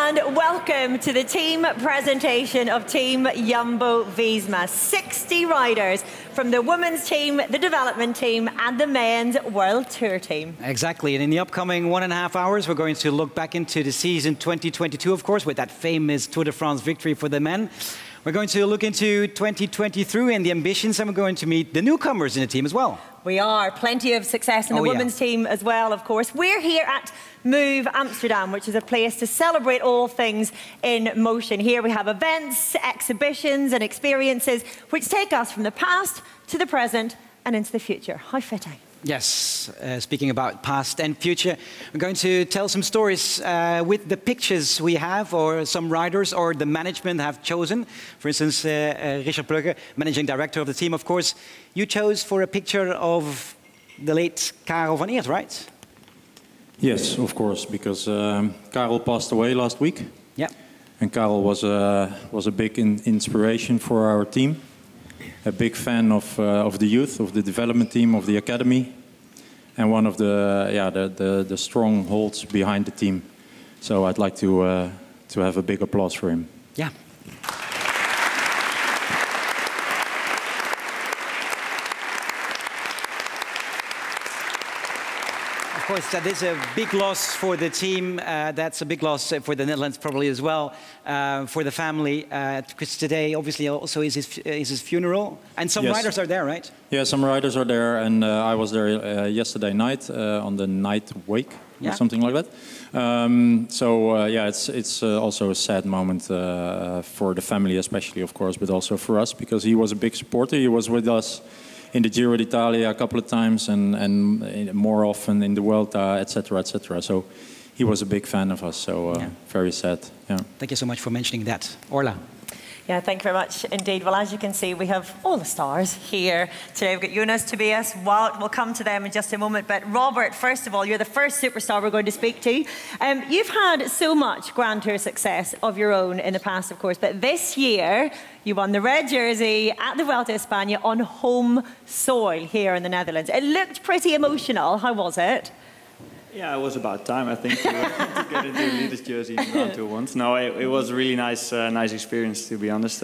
And welcome to the team presentation of Team Jumbo-Visma. 60 riders from the women's team, the development team and the men's World Tour team. Exactly, and in the upcoming 1.5 hours we're going to look back into the season 2022, of course, with that famous Tour de France victory for the men. We're going to look into 2023 and the ambitions, and we're going to meet the newcomers in the team as well. We are. Plenty of success in the women's team as well, of course. We're here at Move Amsterdam, which is a place to celebrate all things in motion. Here we have events, exhibitions and experiences which take us from the past to the present and into the future. How fitting. Yes, speaking about past and future, we're going to tell some stories with the pictures we have, or some riders or the management have chosen. For instance, Richard Plugge, managing director of the team, of course, you chose for a picture of the late Karel van Eert, right? Yes, of course, because Karel passed away last week. Yeah. And Karel was a big inspiration for our team. A big fan of the youth, of the development team, of the academy, and one of the strongholds behind the team. So I'd like to have a big applause for him. Yeah. Of course, that is a big loss for the team. That's a big loss for the Netherlands probably as well, for the family. Because today, obviously, also is his funeral. And some riders are there, right? Yeah, some riders are there. And I was there yesterday night on the night wake or something like that. Yeah, it's also a sad moment for the family, especially, of course, but also for us, because he was a big supporter. He was with us in the Giro d'Italia a couple of times, and more often in the Vuelta, etc., etc. So he was a big fan of us. So very sad. Yeah. Thank you so much for mentioning that, Orla. Yeah, thank you very much indeed. Well, as you can see, we have all the stars here today. We've got Jonas, Tobias, Wout. We'll come to them in just a moment. But Robert, first of all, you're the first superstar we're going to speak to. You've had so much Grand Tour success of your own in the past, of course. But this year, you won the red jersey at the Vuelta a España on home soil here in the Netherlands. It looked pretty emotional. How was it? Yeah, it was about time, I think, to get into a leader's jersey in the Grand Tour once. No, it was a really nice experience, to be honest.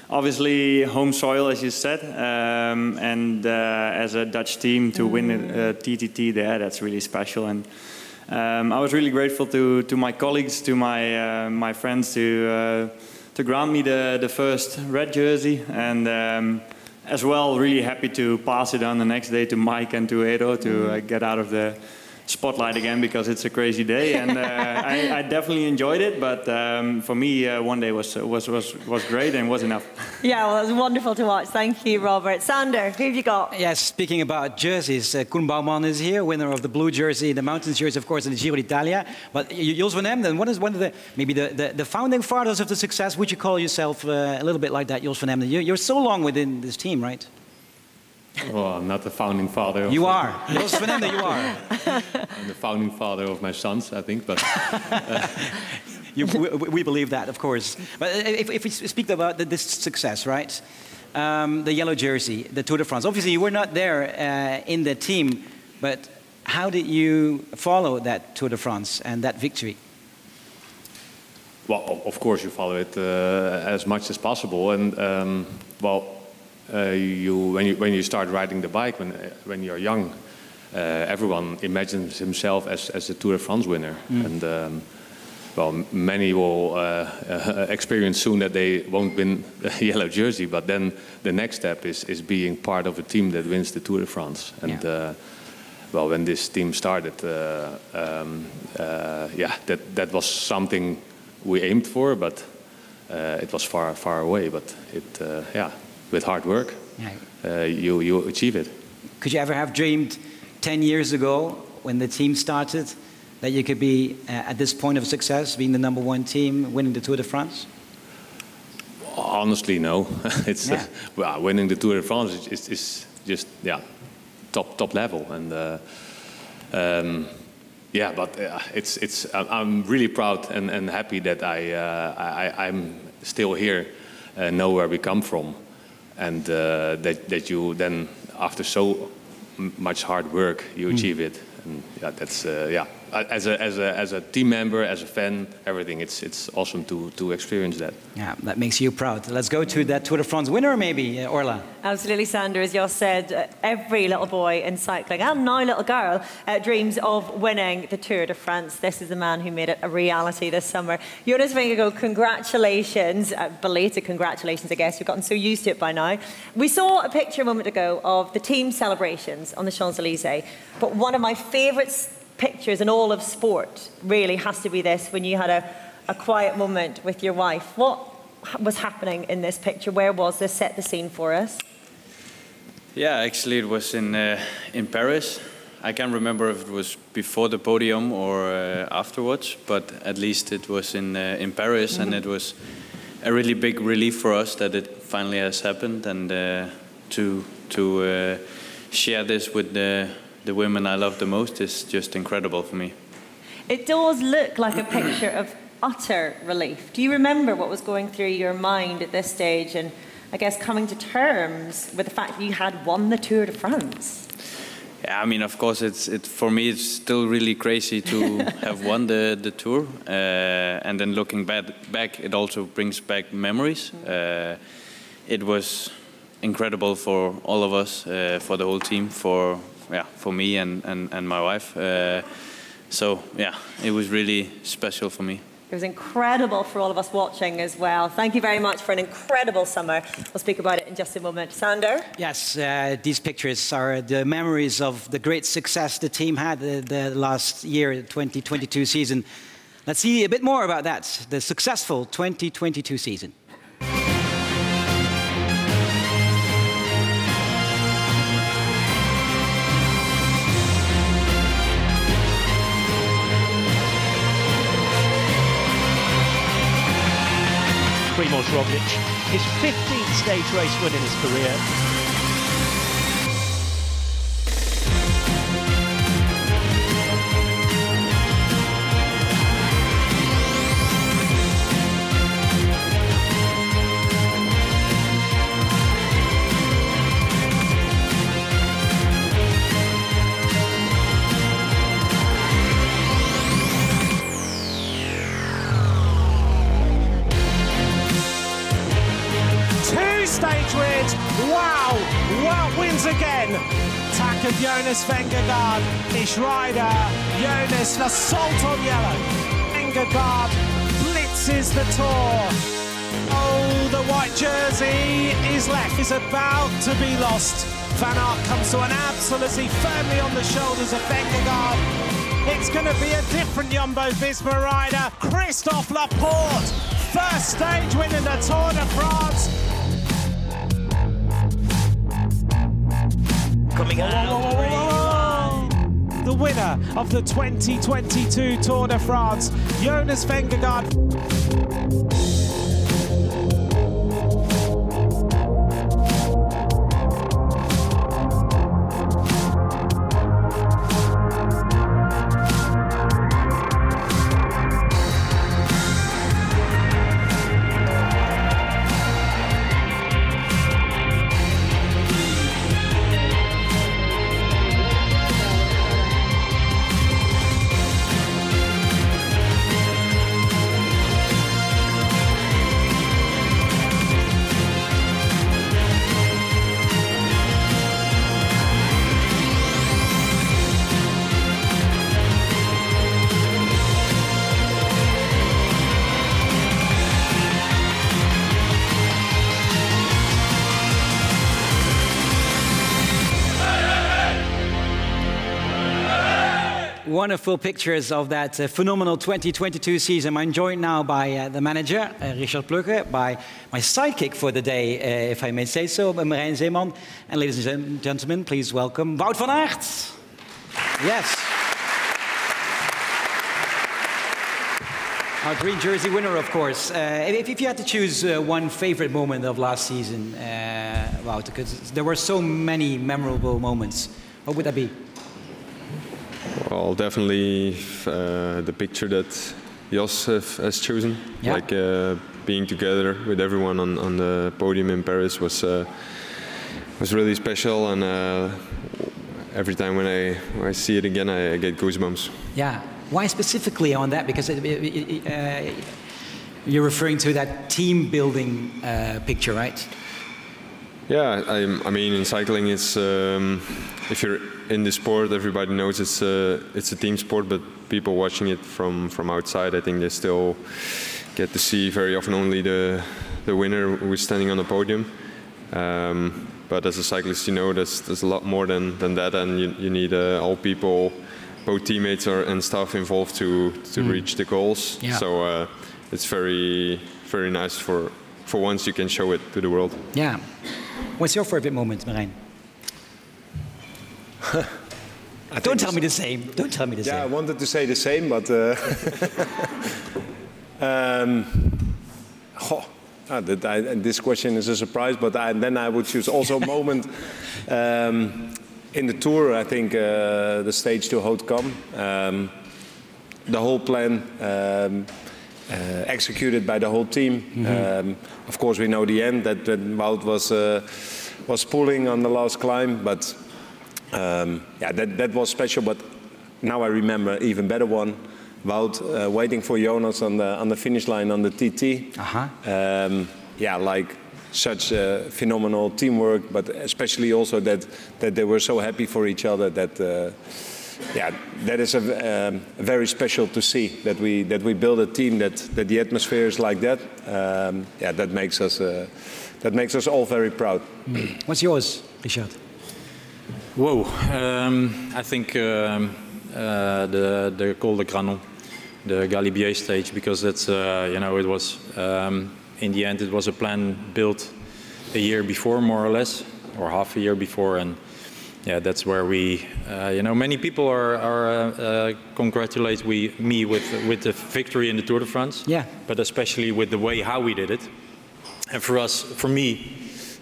Obviously, home soil, as you said, and as a Dutch team to win a TTT there, that's really special. And I was really grateful to my colleagues, to my friends, to grant me the first red jersey, and as well, really happy to pass it on the next day to Mike and to Edo to get out of the spotlight again, because it's a crazy day, and I definitely enjoyed it. But for me, one day was great and was enough. Yeah, well, it was wonderful to watch. Thank you, Robert. Sander, who have you got? Yes, speaking about jerseys, Koen Bouwman is here, winner of the blue jersey, the mountains jersey, of course, in the Giro d'Italia. But Jules van Emden, what is one of the founding fathers of the success? Would you call yourself a little bit like that, Jules van Emden? You're so long within this team, right? Well, I'm not the founding father. You are. Jules van Emden, you are. I'm the founding father of my sons, I think. But we believe that, of course. But if we speak about this success, right? The yellow jersey, the Tour de France. Obviously, you were not there in the team, but how did you follow that Tour de France and that victory? Well, of course, you follow it as much as possible, and when you start riding the bike when you're young, everyone imagines himself as a Tour de France winner, and many will experience soon that they won't win the yellow jersey, but then the next step is being part of a team that wins the Tour de France. And when this team started, that was something we aimed for, but it was far away. But with hard work, you achieve it. Could you ever have dreamed 10 years ago, when the team started, that you could be at this point of success, being the #1 team, winning the Tour de France? Honestly, no. It's winning the Tour de France is just top level, and I'm really proud and happy that I'm still here, know where we come from. And that you then, after so much hard work, you achieve it. And that's as a team member, as a fan, everything. It's awesome to experience that. Yeah, that makes you proud. Let's go to that Tour de France winner, maybe, Orla. Absolutely, Sander. As Jos said, every little boy in cycling, and now little girl, dreams of winning the Tour de France. This is the man who made it a reality this summer. Jonas Vingegaard, congratulations. Belated congratulations, I guess. You've gotten so used to it by now. We saw a picture a moment ago of the team celebrations on the Champs-Élysées, but one of my favourite pictures in all of sport really has to be this, when you had a quiet moment with your wife. What was happening in this picture? Where was this? Set the scene for us. Yeah, actually it was in Paris. I can't remember if it was before the podium or afterwards, but at least it was in Paris, and it was a really big relief for us that it finally has happened, and to share this with the women I love the most is just incredible for me. It does look like a picture of utter relief. Do you remember what was going through your mind at this stage, and I guess coming to terms with the fact that you had won the Tour de France? Yeah, I mean, of course, for me it's still really crazy to have won the Tour, and then looking back, it also brings back memories. It was incredible for all of us, for the whole team, for me and my wife. So yeah, it was really special for me. It was incredible for all of us watching as well. Thank you very much for an incredible summer. We'll speak about it in just a moment. Sander? Yes, these pictures are the memories of the great success the team had the last year, 2022 season. Let's see a bit more about that, the successful 2022 season. Primož Roglic, his 15th stage race win in his career. Stage wins. Wow! Wout wins again. Attack of Jonas Vingegaard. Ish rider. Jonas, the salt on yellow. Vingegaard blitzes the Tour. Oh, the white jersey is left. Is about to be lost. Van Aert comes to an absolutely firmly on the shoulders of Vingegaard. It's going to be a different Jumbo-Visma rider. Christophe Laporte. First stage win in the Tour de France. Coming out. The winner of the 2022 Tour de France, Jonas Vingegaard. Wonderful pictures of that phenomenal 2022 season. I'm joined now by the manager, Richard Plugge, by my sidekick for the day, if I may say so, Marijn Zeeman. And ladies and gentlemen, please welcome Wout van Aert. Yes. Our green jersey winner, of course. If you had to choose one favorite moment of last season, Wout, because there were so many memorable moments, what would that be? Well, definitely the picture that Jos has chosen. Yeah. Like being together with everyone on the podium in Paris was really special, and every time when I see it again, I get goosebumps. Yeah. Why specifically on that? Because you're referring to that team building picture, right? Yeah, I mean, in cycling, it's if you're in the sport, everybody knows it's a team sport. But people watching it from outside, I think they still get to see very often only the winner who is standing on the podium. But as a cyclist, you know, there's a lot more than that, and you need all people, both teammates and staff involved to reach the goals. Yeah. So it's very, very nice for once you can show it to the world. Yeah. What's your favorite moment, Marijn? Don't tell me the same. Don't tell me the same. Yeah, I wanted to say the same, but this question is a surprise. But then I would choose also a moment in the Tour. I think the stage to Haute-Kam, the whole plan. Executed by the whole team. Mm-hmm. Of course, we know the end that Wout was pulling on the last climb, but yeah, that was special. But now I remember even better one: Wout waiting for Jonas on the finish line on the TT. Yeah, like such phenomenal teamwork, but especially also that they were so happy for each other that. Yeah, that is very special to see that we build a team that the atmosphere is like that. Yeah, that makes us all very proud. What's yours, Richard? Whoa, I think the Col de Granon, the Galibier stage, because it's you know, it was in the end it was a plan built a year before, more or less, or half a year before, and. Yeah, that's where we, you know, many people congratulate me with the victory in the Tour de France. Yeah. But especially with the way how we did it. And for me,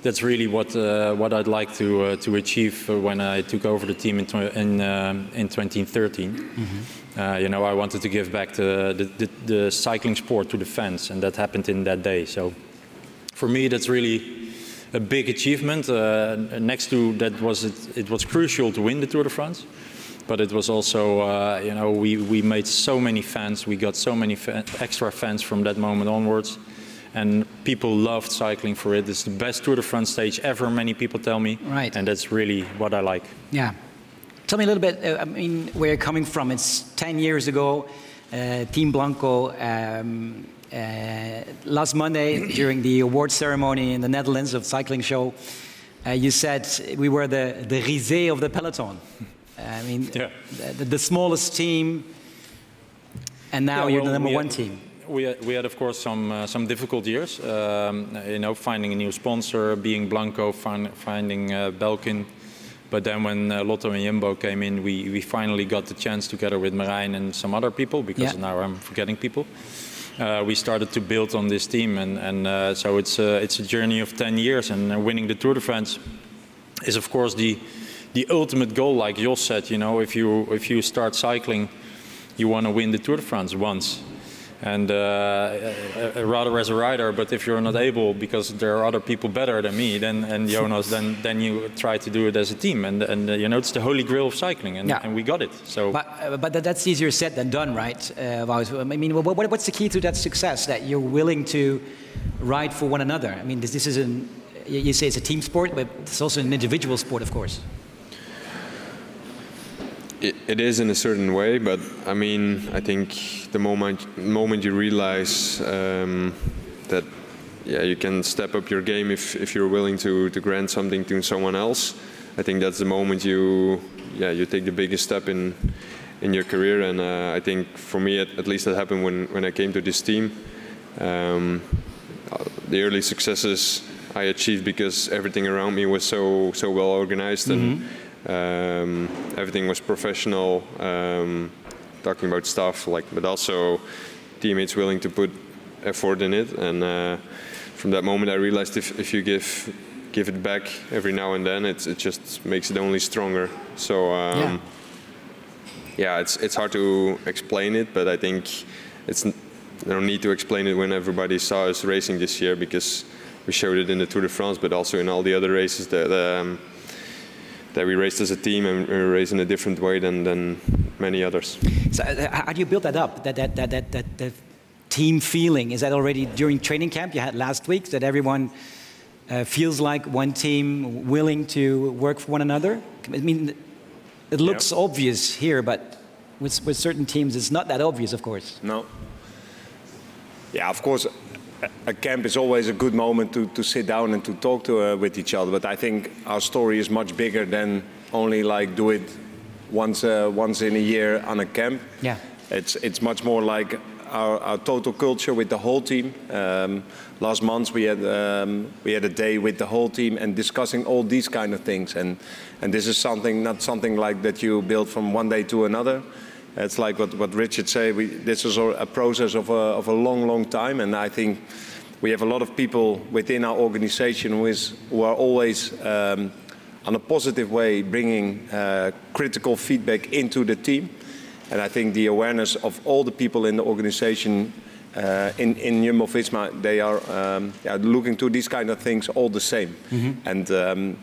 that's really what I'd like to achieve when I took over the team in 2013. Mm-hmm. You know, I wanted to give back the cycling sport to the fans, and that happened in that day. So, for me, that's really. A big achievement. Next to that it was crucial to win the Tour de France, but it was also you know, we made so many fans. We got so many extra fans from that moment onwards, and people loved cycling for it. It's the best Tour de France stage ever. Many people tell me, right? And that's really what I like. Yeah. Tell me a little bit. I mean, where you're coming from. It's 10 years ago. Team Blanco. Last Monday, during the award ceremony in the Netherlands of cycling show, you said we were the risée of the peloton. I mean, yeah. the smallest team, and now you're the number one team. We had, of course, some difficult years. You know, finding a new sponsor, being Blanco, finding Belkin. But then when Lotto and Jumbo came in, we finally got the chance together with Marijn and some other people, because now I'm forgetting people. We started to build on this team, and so it's a journey of 10 years, and winning the Tour de France is, of course, the ultimate goal. Like Jos said, you know, if you start cycling, you want to win the Tour de France once, and rather as a rider. But if you're not able, because there are other people better than me, and Jonas, then you try to do it as a team, and you know, it's the holy grail of cycling, and we got it. So, but that's easier said than done, right? I mean, what's the key to that success? That you're willing to ride for one another. I mean, this is you say it's a team sport, but it's also an individual sport, of course. It is in a certain way, but I mean, I think the moment you realize that, yeah, you can step up your game if you're willing to grant something to someone else. I think that's the moment you take the biggest step in your career, and I think for me at least that happened when I came to this team. The early successes I achieved because everything around me was so well organized, and everything was professional, talking about stuff, but also teammates willing to put effort in it. And from that moment, I realized if you give it back every now and then, it just makes it only stronger. So yeah, it's hard to explain it, but I think no need to explain it when everybody saw us racing this year, because we showed it in the Tour de France, but also in all the other races. that we raced as a team and we race in a different way than many others. So how do you build that up? That team feeling, is that already during training camp you had last week, that everyone feels like one team, willing to work for one another? I mean, it looks obvious here, but with certain teams it's not that obvious, of course. No. Yeah, of course, a camp is always a good moment to sit down and to talk with each other. But I think our story is much bigger than only like do it once in a year on a camp. Yeah. It's much more like our total culture with the whole team. Last month we had a day with the whole team and discussing all these kind of things. And this is not something like that you build from one day to another. It's like what Richard said, this is a process of a long time, and I think we have a lot of people within our organization who are always on a positive way bringing critical feedback into the team. And I think the awareness of all the people in the organization in Jumbo-Visma, they are looking to these kind of things all the same. And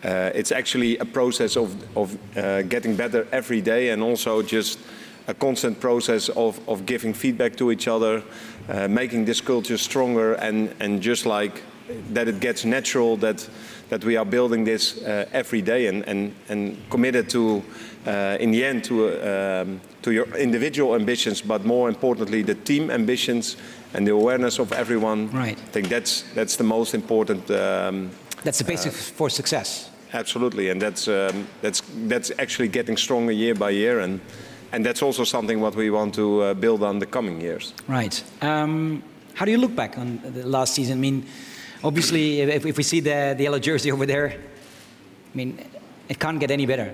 it's actually a process of getting better every day, and also just a constant process of giving feedback to each other, making this culture stronger, and just like that it gets natural that we are building this every day, and committed to in the end to your individual ambitions, but more importantly the team ambitions and the awareness of everyone. Right. I think that's the most important. That's the basis for success. Absolutely, and that's actually getting stronger year by year, and that's also something what we want to build on the coming years. Right. How do you look back on the last season? I mean, obviously, if we see the yellow jersey over there, I mean, it can't get any better.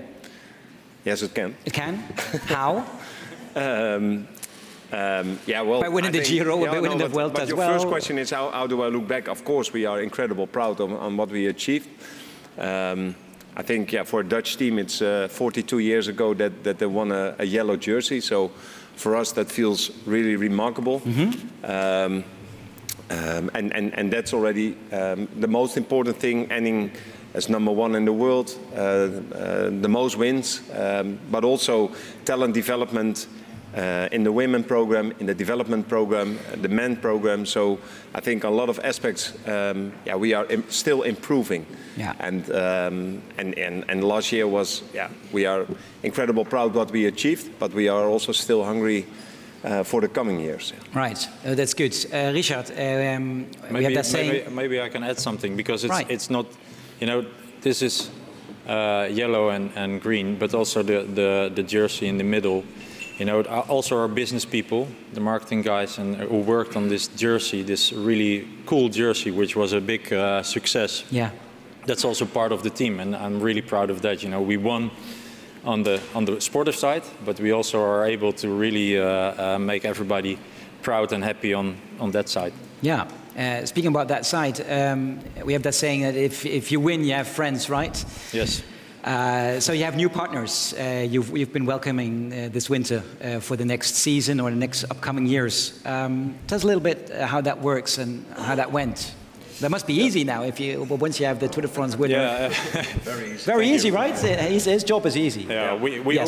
Yes, it can. It can? How? Yeah, well, by winning the Giro, by winning the Vuelta as well. Your first question is how do I look back? Of course, we are incredibly proud on what we achieved. I think, for a Dutch team, it's 42 years ago that they won a yellow jersey. So for us, that feels really remarkable. And that's already the most important thing, ending as #1 in the world, the most wins, but also talent development in the women program, in the development program, the men program. So I think a lot of aspects, we are still improving. Yeah. And last year was, we are incredibly proud what we achieved, but we are also still hungry for the coming years. Right, that's good. Richard, we have that saying. Maybe I can add something, because it's not, this is yellow and green, but also the jersey in the middle. Also our business people, the marketing guys, and who worked on this jersey, this really cool jersey, which was a big success. Yeah. That's also part of the team, and I'm really proud of that. We won on the sportive side, but we also are able to really make everybody proud and happy on that side. Yeah. Speaking about that side, we have that saying that if you win, you have friends, right? Yes. So you have new partners you've been welcoming this winter for the next season or the next upcoming years. Tell us a little bit how that works and how that went. That must be easy now once you have the Tour de France winner. Yeah, very easy. Very easy, right? His job is easy. Yeah, we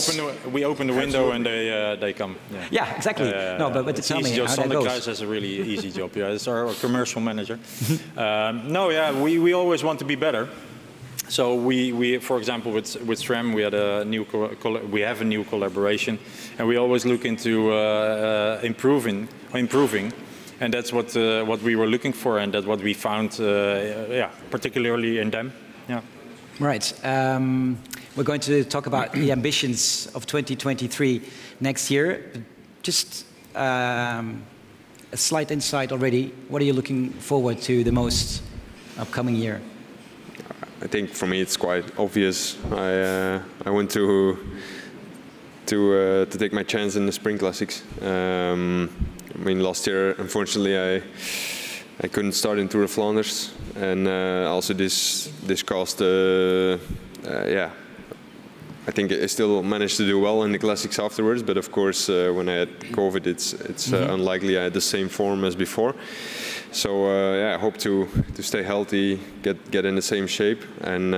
open the window and they come. Yeah, exactly. No, but tell me how that goes. Guys has a really easy job. Yeah, it's our commercial manager. We always want to be better. So we for example, with SRAM, we have a new collaboration, and we always look into improving, and that's what we were looking for, and that's what we found, particularly in them. Yeah. Right. We're going to talk about the ambitions of 2023 next year. Just a slight insight already. What are you looking forward to the most upcoming year? I think for me it's quite obvious. I want to take my chance in the Spring Classics. I mean, last year, unfortunately, I couldn't start in Tour of Flanders, and also this cost. I think I still managed to do well in the Classics afterwards, but of course, when I had COVID, it's unlikely I had the same form as before. So I hope to stay healthy, get in the same shape, and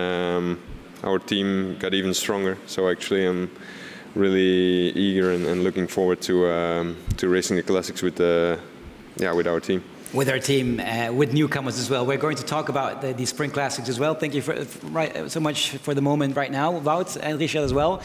our team got even stronger. So actually, I'm really eager and looking forward to racing the classics with with our team. With our team, with newcomers as well. We're going to talk about the Spring Classics as well. Thank you so much for the moment right now, Wout and Richard as well.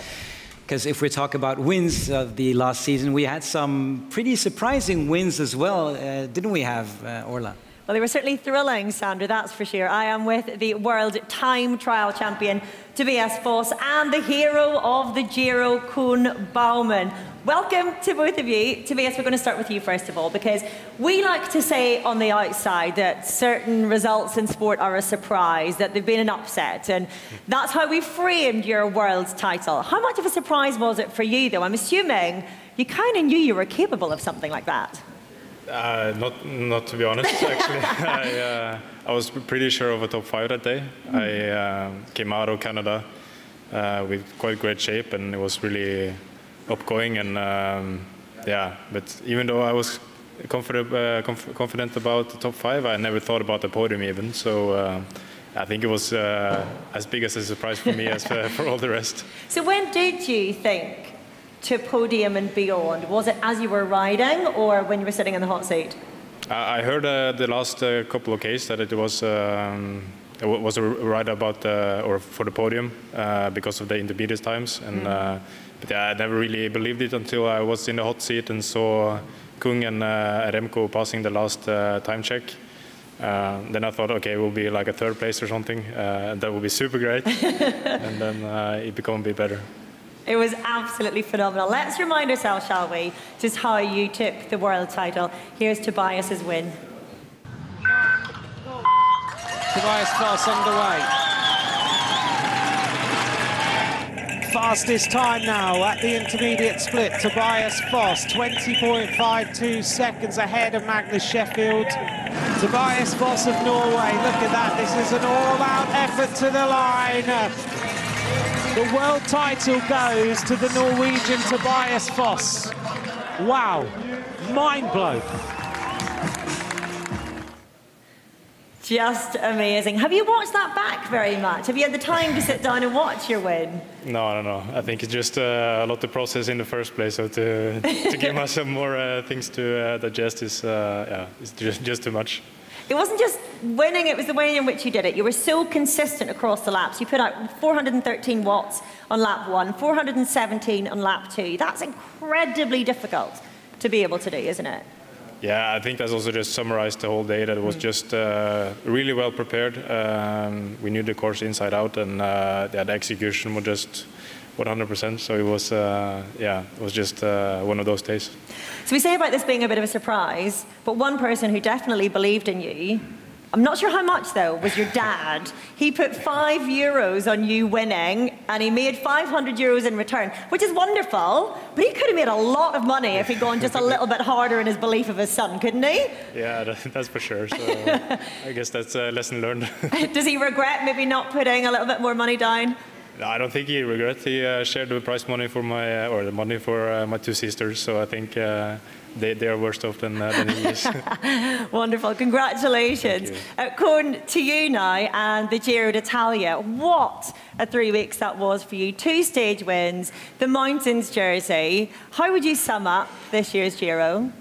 Because if we talk about wins of the last season, we had some pretty surprising wins as well, didn't we have, Orla? Well, they were certainly thrilling, Sandra, that's for sure. I am with the world time trial champion, Tobias Foss, and the hero of the Giro, Koen Bouwman. Welcome to both of you. Tobias, we're going to start with you first of all, because we like to say on the outside that certain results in sport are a surprise, that they've been an upset, and that's how we framed your world title. How much of a surprise was it for you, though? I'm assuming you kind of knew you were capable of something like that. Not to be honest, actually. I was pretty sure of a top 5 that day. I came out of Canada with quite great shape, and it was really upgoing. And but even though I was confident about the top 5, I never thought about the podium even. So I think it was as big as a surprise for me as for all the rest. So when did you think to podium and beyond? Was it as you were riding or when you were sitting in the hot seat? I heard the last couple of cases that it was a ride about or for the podium because of the intermediate times, and but I never really believed it until I was in the hot seat and saw Koen and Remco passing the last time check. Then I thought, okay, it will be like a 3rd place or something. That would be super great, and then it became a bit better. It was absolutely phenomenal. Let's remind ourselves, shall we, just how you took the world title. Here's Tobias's win. Tobias Foss underway. Fastest time now at the intermediate split. Tobias Foss, 20.52 seconds ahead of Magnus Sheffield. Tobias Foss of Norway, look at that. This is an all-out effort to the line. The world title goes to the Norwegian Tobias Foss. Wow, mind blown. Just amazing. Have you watched that back very much? Have you had the time to sit down and watch your win? No. I think it's just a lot to process in the first place. So to give myself more things to digest is it's just too much. It wasn't just winning, it was the way in which you did it. You were so consistent across the laps. You put out 413 watts on lap 1, 417 on lap 2. That's incredibly difficult to be able to do, isn't it? Yeah, I think that's also just summarized the whole day, that it was just really well prepared. We knew the course inside out, and the execution was just 100%. So it was just one of those days. So we say about this being a bit of a surprise, but one person who definitely believed in you, I'm not sure how much though, was your dad. He put €5 on you winning, and he made 500 euros in return, which is wonderful, but he could have made a lot of money if he'd gone just a little bit harder in his belief of his son, couldn't he? Yeah, that's for sure. So I guess that's a lesson learned. Does he regret maybe not putting a little bit more money down? I don't think he regrets. He shared the prize money for the money for my 2 sisters. So I think they are worse off than he is. Wonderful, congratulations. Koen, to you now and the Giro d'Italia. What a 3 weeks that was for you. 2 stage wins, the Mountains jersey. How would you sum up this year's Giro?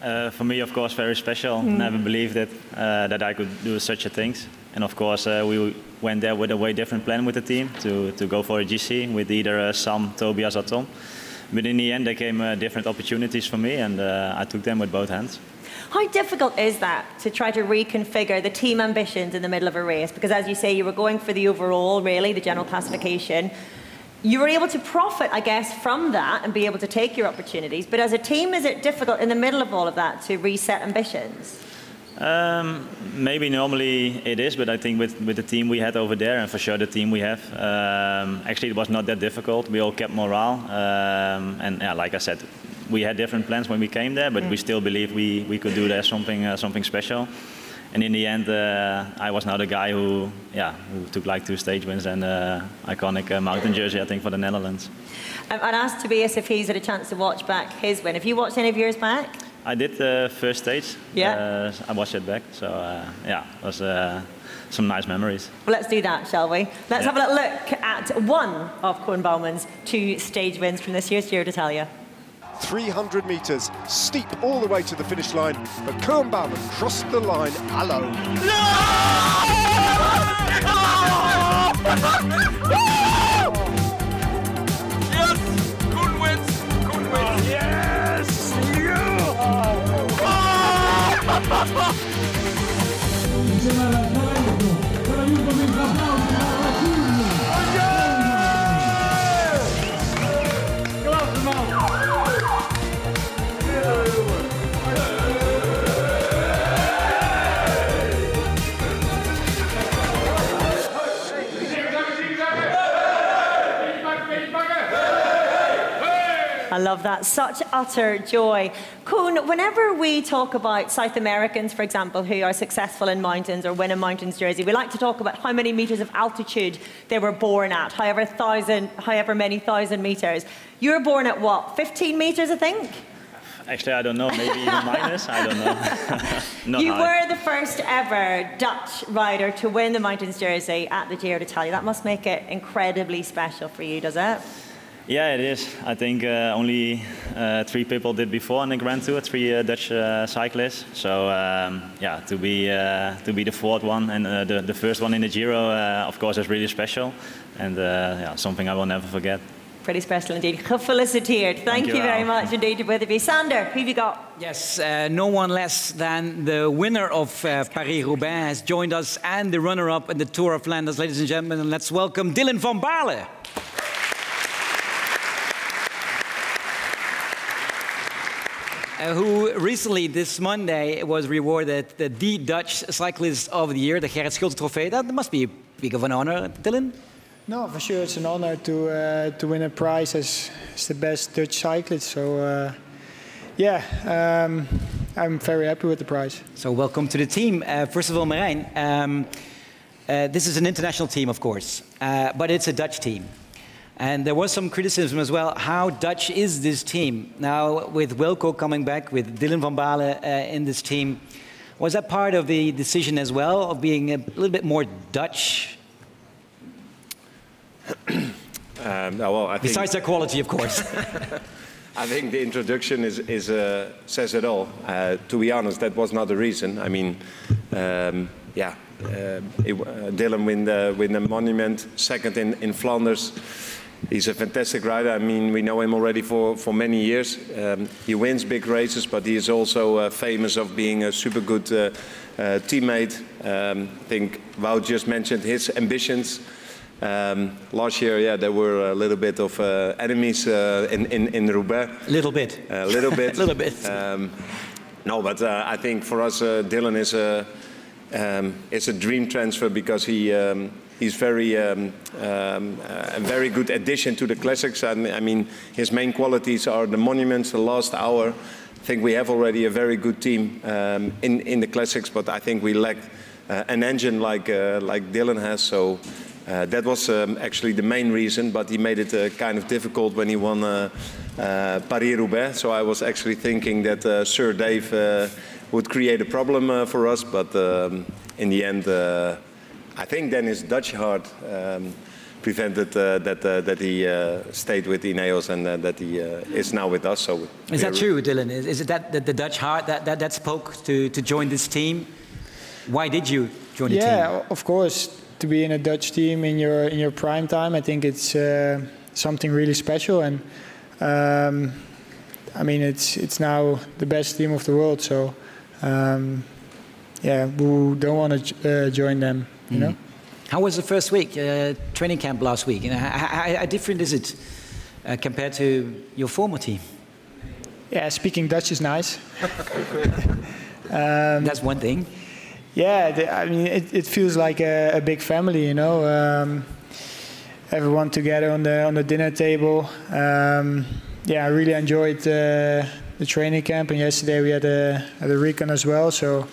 For me, of course, very special. Never believed it, that I could do such a things. And of course, we went there with a way different plan with the team to go for a GC with either Sam, Tobias or Tom. But in the end, there came different opportunities for me, and I took them with both hands. How difficult is that to try to reconfigure the team ambitions in the middle of a race? Because as you say, you were going for the overall, really, the general classification. You were able to profit, I guess, from that and be able to take your opportunities. But as a team, is it difficult in the middle of all of that to reset ambitions? Maybe normally it is, but I think with the team we had over there, and for sure the team we have, actually it was not that difficult. We all kept morale, and yeah, like I said, we had different plans when we came there, but we still believe we could do there something special. And in the end, I was now the guy who took like 2 stage wins and iconic mountain jersey, I think, for the Netherlands. I'd asked Tobias if he's had a chance to watch back his win. Have you watched any of yours back? I did the first stage. Yeah. I watched it back, so yeah, it was some nice memories. Well, let's do that, shall we? Let's have a little look at one of Koen Bouwman's 2 stage wins from this year's Giro d'Italia. 300 metres, steep all the way to the finish line, but Koen Bouwman crossed the line alone. Yes! Koen wins! Koen wins! Yes! I love that. Such utter joy. Koen, whenever we talk about South Americans, for example, who are successful in mountains or win a mountains jersey, we like to talk about how many metres of altitude they were born at, however many thousand metres. You were born at what, 15 metres, I think? Actually, I don't know, maybe even minus, I don't know. You were the first ever Dutch rider to win the mountains jersey at the Giro d'Italia. That must make it incredibly special for you, does it? Yeah, it is. I think only 3 people did before in the Grand Tour, 3 Dutch cyclists. So yeah, to be the 4th one and the first one in the Giro, of course, is really special, and yeah, something I will never forget. Pretty special indeed. Gefeliciteerd. Thank you very much indeed to both of you. Sander, who have you got? Yes, no one less than the winner of Paris-Roubaix has joined us, and the runner-up in the Tour of Flanders. Ladies and gentlemen, let's welcome Dylan van Baarle. Who recently, this Monday, was rewarded the Dutch Cyclist of the Year, the Gerrit Schulte Trofee. That must be big of an honor, Dylan? No, for sure, it's an honor to win a prize as the best Dutch cyclist. So, yeah, I'm very happy with the prize. So, welcome to the team. First of all, Marijn, this is an international team, of course, but it's a Dutch team. And there was some criticism as well. How Dutch is this team? Now, with Wilco coming back, with Dylan van Baarle in this team, was that part of the decision as well, of being a little bit more Dutch? Well, I think, besides their quality, of course. I think the introduction says it all. To be honest, that was not the reason. I mean, yeah, Dylan win the Monument, second in Flanders. He's a fantastic rider. I mean, we know him already for many years. He wins big races, but he is also famous of being a super good teammate. I think Wout just mentioned his ambitions. Last year, yeah, there were a little bit of enemies in Roubaix. Little bit. A little bit. Little bit. No, but I think for us, Dylan is a dream transfer because he's a very good addition to the classics. I mean, his main qualities are the monuments, the last hour. I think we have already a very good team in the classics, but I think we lack an engine like Dylan has. So that was actually the main reason, but he made it kind of difficult when he won Paris-Roubaix. So I was actually thinking that Sir Dave would create a problem for us, but in the end, I think then his Dutch heart prevented that he stayed with Ineos and that he is now with us. So is that true, Dylan? Is it that the Dutch heart that spoke to join this team? Why did you join the team? Yeah, of course. To be in a Dutch team in your prime time, I think it's something really special, and I mean it's now the best team of the world. So yeah, we don't want to join them, you know. How was the first week, training camp last week? How different is it compared to your former team? Yeah, speaking Dutch is nice. That's one thing. Yeah, I mean, it feels like a big family, you know. Everyone together on the dinner table. Yeah, I really enjoyed the training camp, and yesterday we had a recon as well. So,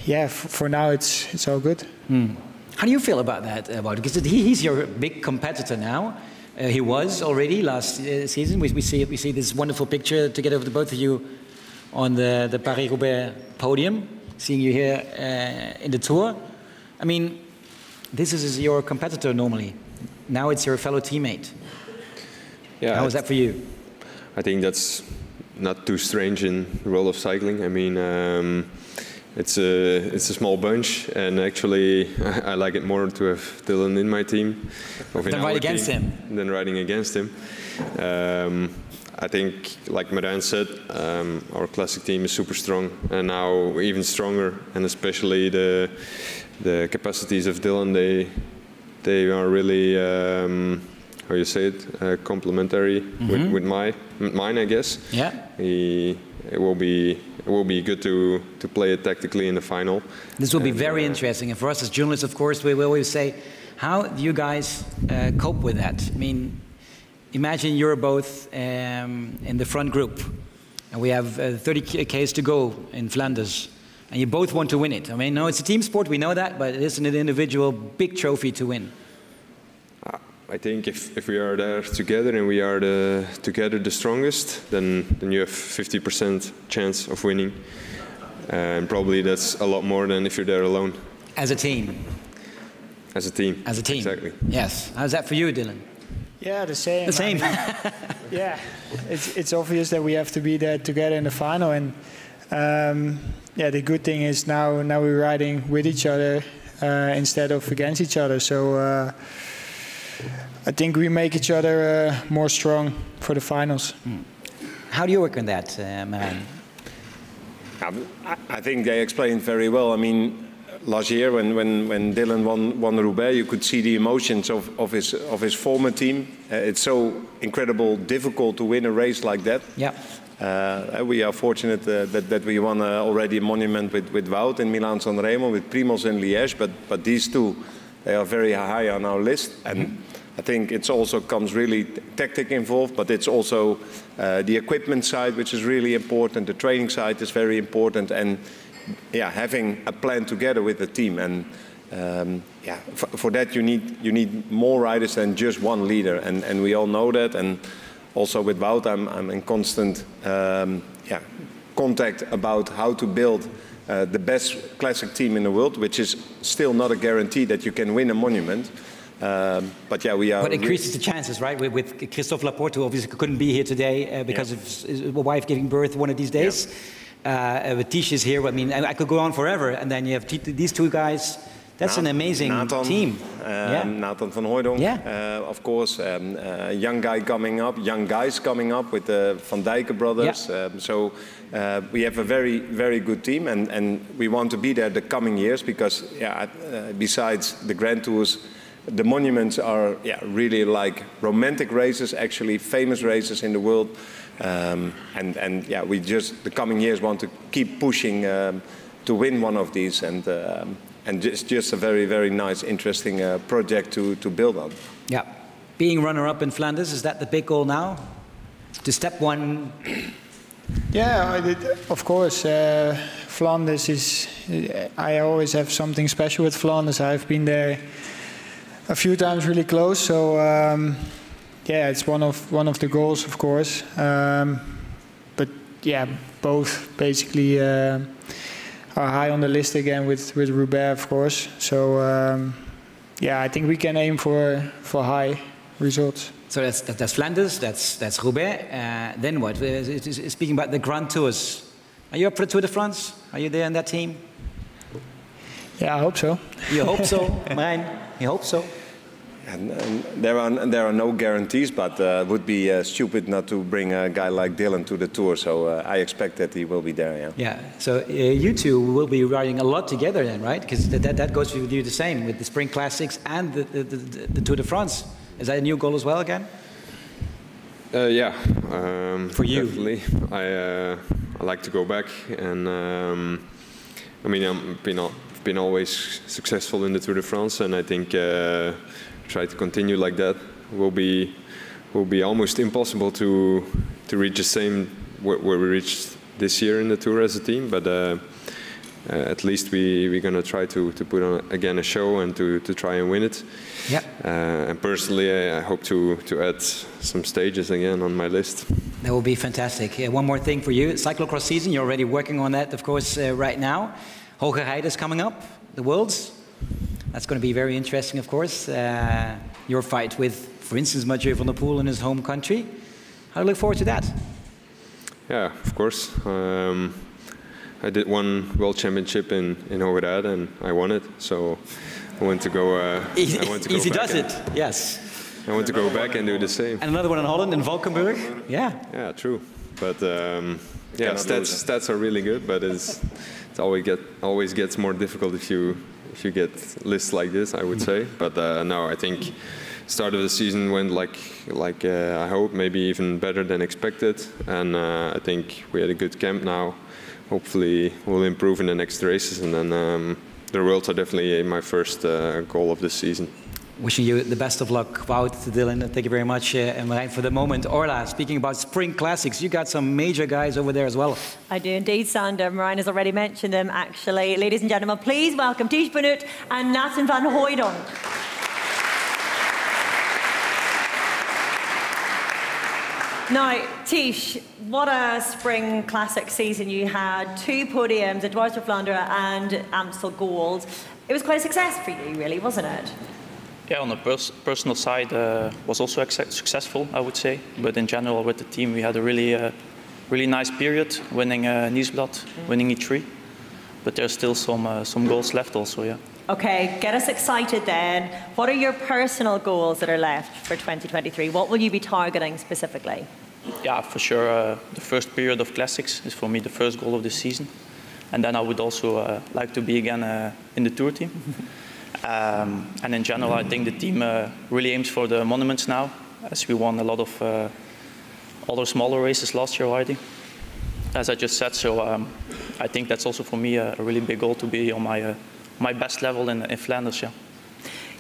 yeah, for now it's all good. How do you feel about that, because he's your big competitor now? He was already last season. We see this wonderful picture together with both of you on the Paris-Roubaix podium, seeing you here in the Tour. I mean, this is your competitor normally. Now it's your fellow teammate. Yeah, how was that for you? I think that's not too strange in the world of cycling. I mean, it's a small bunch, and actually I like it more to have Dylan in my team than ride against him. Than riding against him. I think, like Marijn said, our classic team is super strong, and now even stronger, and especially the capacities of Dylan. They are really how you say it, complementary with mine, I guess. Yeah. It will be good to play it tactically in the final. This will be very interesting, and for us as journalists, of course, we will always say, how do you guys cope with that? I mean, imagine you're both in the front group, and we have 30 Ks to go in Flanders, and you both want to win it. I mean, no, it's a team sport, we know that, but it is an individual big trophy to win. I think if we are there together and we are together the strongest, then you have 50% chance of winning. And probably that's a lot more than if you're there alone. As a team. As a team. As a team. Exactly. Yes. How's that for you, Dylan? Yeah, the same. The same. I mean, yeah, it's obvious that we have to be there together in the final, and yeah, the good thing is now we're riding with each other instead of against each other. So I think we make each other more strong for the finals. How do you work on that, man? I think they explained very well. I mean, last year when Dylan won the Roubaix, you could see the emotions of his former team. It's so incredible difficult to win a race like that. Yeah. We are fortunate that we won already a monument with Wout in Milan-San Remo, with Primoz in Liège, but these two, they are very high on our list. And I think it also comes really tactic involved, but it's also the equipment side, which is really important. The training side is very important, and yeah, having a plan together with the team. And yeah, for that you need more riders than just one leader, and we all know that. And also with Wout, I'm in constant contact about how to build the best classic team in the world, which is still not a guarantee that you can win a monument. But yeah, we are. But it increases the chances, right? With Christophe Laporte, who obviously couldn't be here today because of his wife giving birth one of these days. With Tish is here. I mean, I could go on forever. And then you have these two guys. That's an amazing team. Nathan van Hooijdonk, of course. Young guys coming up with the Van Dijken brothers. So we have a very, very good team, and we want to be there the coming years because, besides the Grand Tours, the monuments are really like romantic races, actually famous races in the world. And yeah, we just the coming years want to keep pushing to win one of these, and just a very, very nice, interesting project to build on. Yeah, being runner-up in Flanders, is that the big goal now? To step one? Yeah, of course. Flanders is. I always have something special with Flanders. I've been there a few times, really close. So yeah, it's one of the goals, of course. But yeah, both basically are high on the list again with Roubaix, of course. So yeah, I think we can aim for high results. So that's Flanders, that's Roubaix. Then what? Speaking about the Grand Tours, are you up for the Tour de France? Are you there in that team? Yeah, I hope so. You hope so, Marijn? You hope so? And there are no guarantees, but it would be stupid not to bring a guy like Dylan to the Tour. So I expect that he will be there. Yeah. Yeah. So you two will be riding a lot together then, right? Because that goes with you the same with the Spring Classics and the Tour de France. Is that a new goal as well again? Yeah. For you, definitely. I like to go back, and I mean I've been always successful in the Tour de France, and I think. Try to continue like that will be almost impossible to reach the same where we reached this year in the Tour as a team. But at least we're going to try to put on again a show and to try and win it. Yeah. And personally, I hope to add some stages again on my list. That will be fantastic. One more thing for you, cyclocross season. You're already working on that, of course, right now. Hogerheide is coming up, the Worlds. That's going to be very interesting, of course. Your fight with, for instance, Mathieu van der Poel in his home country. I look forward to that. Yeah, of course. I did one World Championship in Hogerheide and I won it. So I want to go. Easy does it. Yes. I want to go back and do the same. And another one in Holland, in Valkenburg. Yeah. Yeah, true. But yeah, stats are really good, but it always gets more difficult if you get lists like this, I would say. But no, I think start of the season went like I hope, maybe even better than expected. And I think we had a good camp now. Hopefully we'll improve in the next races, and then the Worlds are definitely my first goal of this season. Wishing you the best of luck, Wout, Dylan. Thank you very much, and Marijn, for the moment. Orla, speaking about Spring Classics, you got some major guys over there as well. I do indeed, Sander. Marijn has already mentioned them, actually. Ladies and gentlemen, please welcome Tiesj Benoot and Nathan van Hooydonk. Now, Tiesj, what a Spring Classic season you had. 2 podiums, at Dwars of Vlaanderen and Amstel Gold. It was quite a success for you, really, wasn't it? Yeah, on the personal side, was also successful, I would say. But in general, with the team, we had a really nice period, winning Nieuwsblad, winning E3. But there's still some goals left also, yeah. Okay, get us excited then. What are your personal goals that are left for 2023? What will you be targeting specifically? Yeah, for sure. The first period of Classics is for me the first goal of the season. And then I would also like to be again in the Tour team. And in general, I think the team really aims for the monuments now, as we won a lot of other smaller races last year already, as I just said. So I think that's also for me a really big goal, to be on my best level in Flanders. Yeah.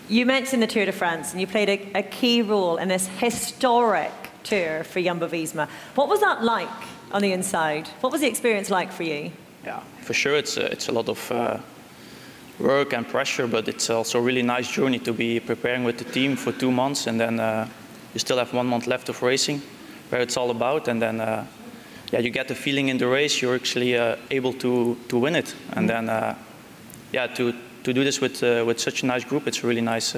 You mentioned the Tour de France, and you played a key role in this historic tour for Jumbo-Visma. What was that like on the inside? What was the experience like for you? Yeah, for sure, it's a lot of work and pressure, but it's also a really nice journey to be preparing with the team for 2 months, and then you still have 1 month left of racing, where it's all about, and then yeah, you get the feeling in the race you're actually able to win it, and then yeah, to do this with such a nice group, it's a really nice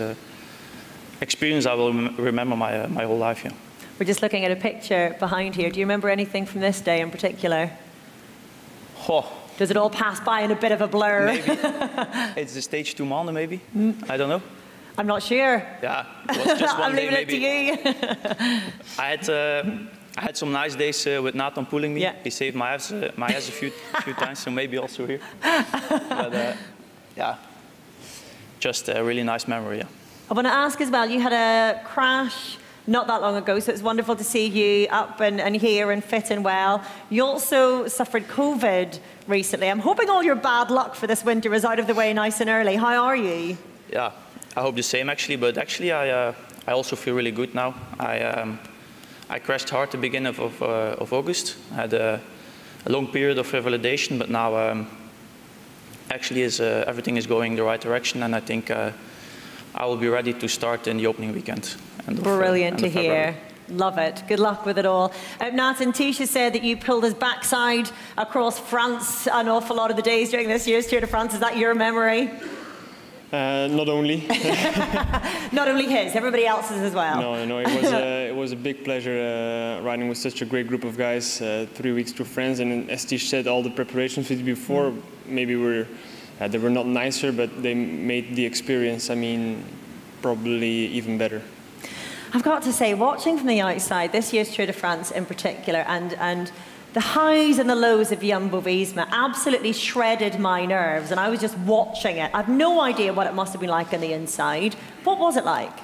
experience. I will remember my whole life. Yeah. We're just looking at a picture behind here. Do you remember anything from this day in particular? Oh. Does it all pass by in a bit of a blur? Maybe. It's the stage 2 Mande, maybe. I don't know. I'm not sure. Yeah, it was just one I'm day, leaving maybe. it to you. I had some nice days with Nathan pulling me. Yeah. He saved my ass a few times, so maybe also here. But yeah, just a really nice memory. Yeah. I want to ask as well, you had a crash not that long ago, so it's wonderful to see you up and here and fit and well. You also suffered COVID recently. I'm hoping all your bad luck for this winter is out of the way nice and early. How are you? Yeah, I hope the same actually, but actually I also feel really good now. I crashed hard at the beginning of August. I had a long period of revalidation, but now actually everything is going the right direction, and I think I will be ready to start in the opening weekend. Brilliant to hear. Love it. Good luck with it all. Nathan, Tiesj said that you pulled his backside across France an awful lot of the days during this year's Tour de France. Is that your memory? Not only. Not only his, everybody else's as well. No, it was a big pleasure riding with such a great group of guys, 3 weeks through France. And as Tiesj said, all the preparations we did before maybe they were not nicer, but they made the experience, I mean, probably even better. I've got to say, watching from the outside, this year's Tour de France in particular, and the highs and the lows of Jumbo-Visma absolutely shredded my nerves, and I was just watching it. I've no idea what it must have been like on the inside. What was it like?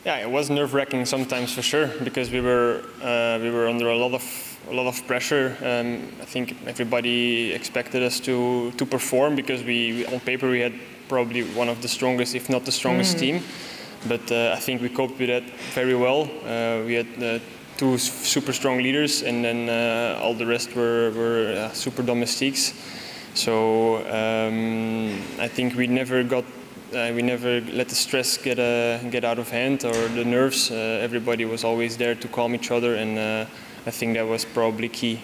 Yeah, it was nerve-wracking sometimes for sure, because we were under a lot of pressure. I think everybody expected us to perform, because on paper we had probably one of the strongest, if not the strongest team. But I think we coped with that very well. We had 2 super strong leaders, and then all the rest were super domestiques. So I think we never let the stress get out of hand, or the nerves. Everybody was always there to calm each other, and I think that was probably key.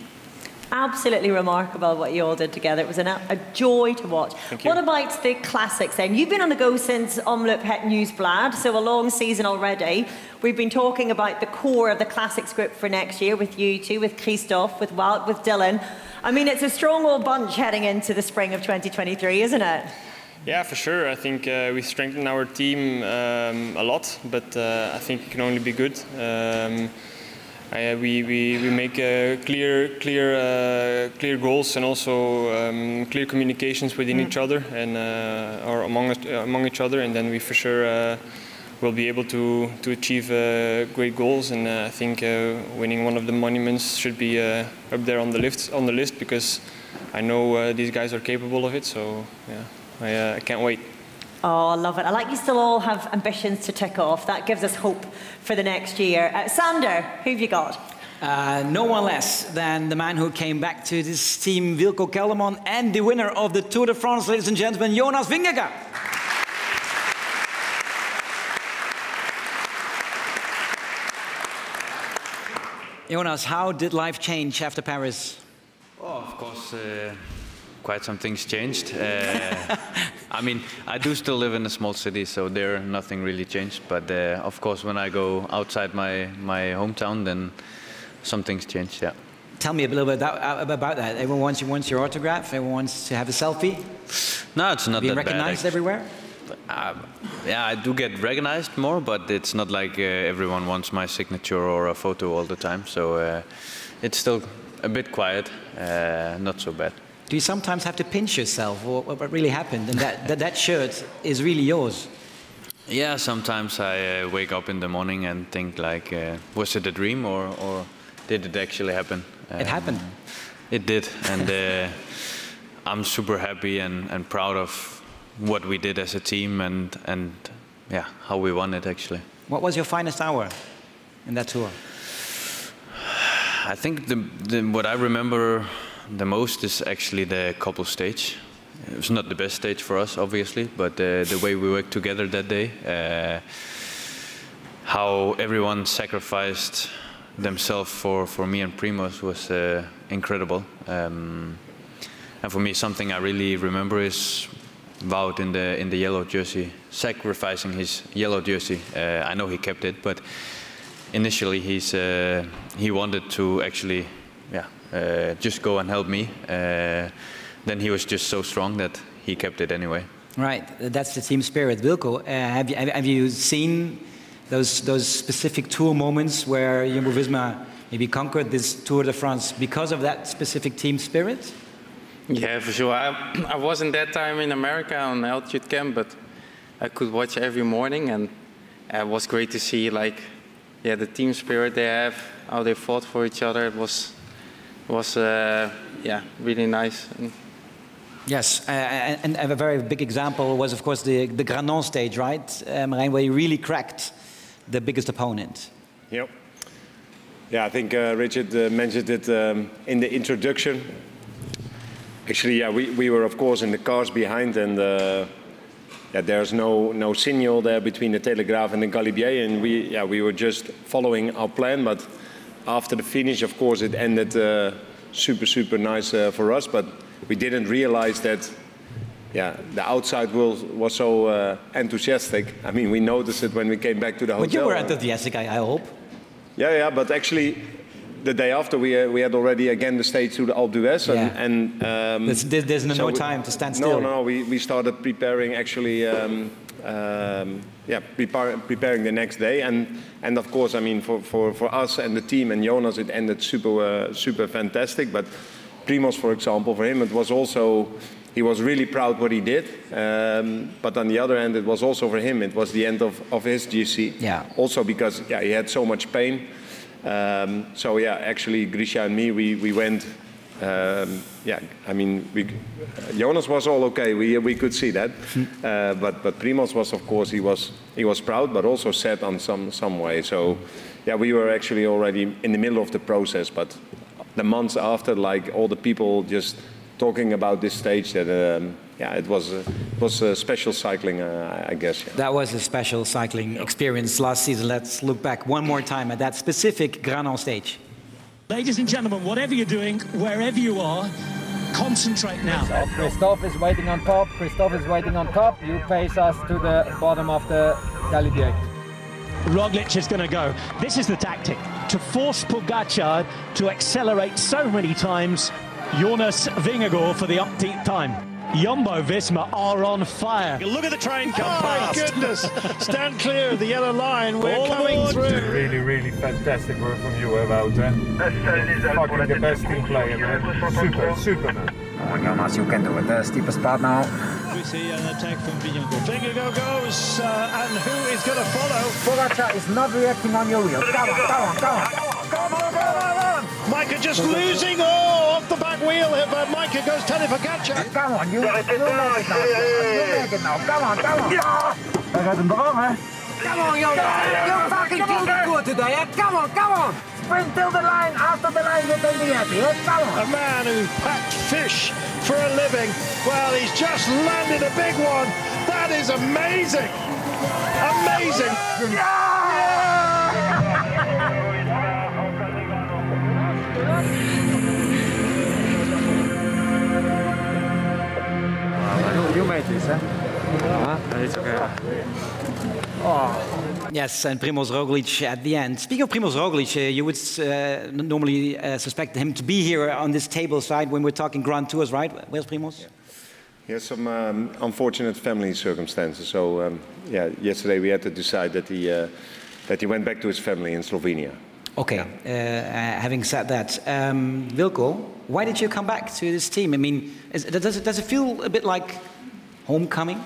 Absolutely remarkable what you all did together. It was a joy to watch. What about the classics then? You've been on the go since Omloop Het Nieuwsblad, so a long season already. We've been talking about the core of the classics group for next year with you two, with Christophe, with Wout, with Dylan. I mean, it's a strong old bunch heading into the spring of 2023, isn't it? Yeah, for sure. I think we strengthened our team a lot, but I think it can only be good. We make clear goals, and also clear communications within each other and or among each other, and then we for sure will be able to achieve great goals. And I think winning one of the monuments should be up there on the list, because I know these guys are capable of it. So yeah, I can't wait. Oh, I love it. I like you still all have ambitions to tick off. That gives us hope for the next year. Sander, who have you got? No one less than the man who came back to this team, Wilco Kelderman, and the winner of the Tour de France, ladies and gentlemen, Jonas Vingegaard. Jonas, how did life change after Paris? Oh, of course, quite some things changed. I mean, I do still live in a small city, so there nothing really changed. But of course, when I go outside my hometown, then some things change. Yeah. Tell me a little bit about that. Everyone wants your autograph. Everyone wants to have a selfie. No, it's not that bad. Being recognized everywhere. Yeah, I do get recognized more, but it's not like everyone wants my signature or a photo all the time. So it's still a bit quiet, not so bad. Do you sometimes have to pinch yourself, or what really happened, and that shirt is really yours? Yeah, sometimes I wake up in the morning and think like, was it a dream, or did it actually happen? It happened. It did, and I'm super happy and proud of what we did as a team, and yeah, how we won it actually. What was your finest hour in that tour? I think what I remember the most is actually the couple stage. It was not the best stage for us, obviously, but the way we worked together that day, how everyone sacrificed themselves for me and Primoz was incredible. And for me, something I really remember is Wout in the yellow jersey, sacrificing his yellow jersey. I know he kept it, but initially he wanted to actually, just go and help me. Then he was just so strong that he kept it anyway. Right, that's the team spirit. Wilco, have you seen those specific tour moments where Jumbo-Visma maybe conquered this Tour de France because of that specific team spirit? Yeah, for sure. I wasn't that time in America on altitude camp, but I could watch every morning, and it was great to see, like, the team spirit they have, how they fought for each other. It was really nice. Yes, and a very big example was, of course, the Granon stage, right, Marijn, where you really cracked the biggest opponent. Yep. Yeah, I think Richard mentioned it in the introduction. Actually, we were, of course, in the cars behind, and there's no signal there between the Telegraaf and the Galibier, and we were just following our plan. But after the finish, of course, it ended super nice for us. But we didn't realize that, the outside world was so enthusiastic. I mean, we noticed it when we came back to the hotel. But you were enthusiastic, I hope. Yeah, but actually, the day after we had already again the stage to the Alpe d'Huez, and there's no more time to stand still. No, we started preparing actually, preparing the next day, and of course, I mean, for us and the team and Jonas, it ended super fantastic. But Primoz, for example, for him it was also, he was really proud what he did, but on the other hand, it was also for him, it was the end of his GC. Yeah. Also because he had so much pain. Actually, Grisha and me, we went. I mean, Jonas was all okay. We could see that, but Primoz was, of course, he was proud, but also sad on some way. So, we were actually already in the middle of the process. But the months after, like all the people just talking about this stage that yeah, it was a special cycling, I guess. Yeah. That was a special cycling experience last season. Let's look back one more time at that specific Granon stage. Ladies and gentlemen, whatever you're doing, wherever you are, concentrate now. Christophe is waiting on top. Christophe is waiting on top. You pace us to the bottom of the Galibier. Roglic is going to go. This is the tactic, to force Pogačar to accelerate so many times. Jonas Vingegaard for the umpteenth time. Jumbo-Visma are on fire. Look at the train come past. My goodness, stand clear of the yellow line. We're All coming aboard. through. Really, really fantastic work from you, Wouter. Fucking the best team player, man. Super, man. Jonas, you can do it. The steepest part now. We see an attack from Vingegaard. Vingegaard goes, and who is going to follow? Pogačar is not reacting on your wheel. Come on, come on, come on. Come on. Micah just losing off the back wheel. Micah goes Tadej Pogačar. Come on, you make it now. You make it now. Come on, come on. Hij gaat hem eraf, hè? Come on, Jonas. You're fucking too good today, hè? Come on, come on. Sprint till the line. After the line, you can be happy, hè? Come on. A man who packed fish for a living. Well, he's just landed a big one. That is amazing. Amazing. You made this, huh? It's okay. Oh. Yes, and Primož Roglic at the end. Speaking of Primož Roglic, you would normally suspect him to be here on this table side when we're talking Grand Tours, right? Where's Primož? He has some unfortunate family circumstances. So yeah, yesterday we had to decide that he went back to his family in Slovenia. Okay. Having said that, Wilco, why did you come back to this team? I mean, does it feel a bit like homecoming?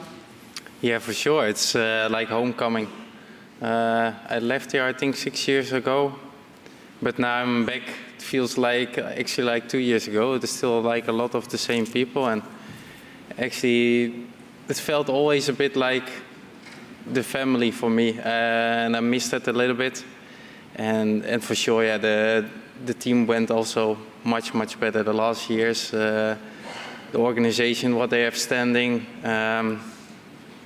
Yeah, for sure. It's like homecoming. I left here, I think, 6 years ago, but now I'm back. It feels like actually like 2 years ago. It's still like a lot of the same people, and actually, it felt always a bit like the family for me, and I missed that a little bit. And for sure, yeah, the team went also much better the last years. The organization, what they have standing,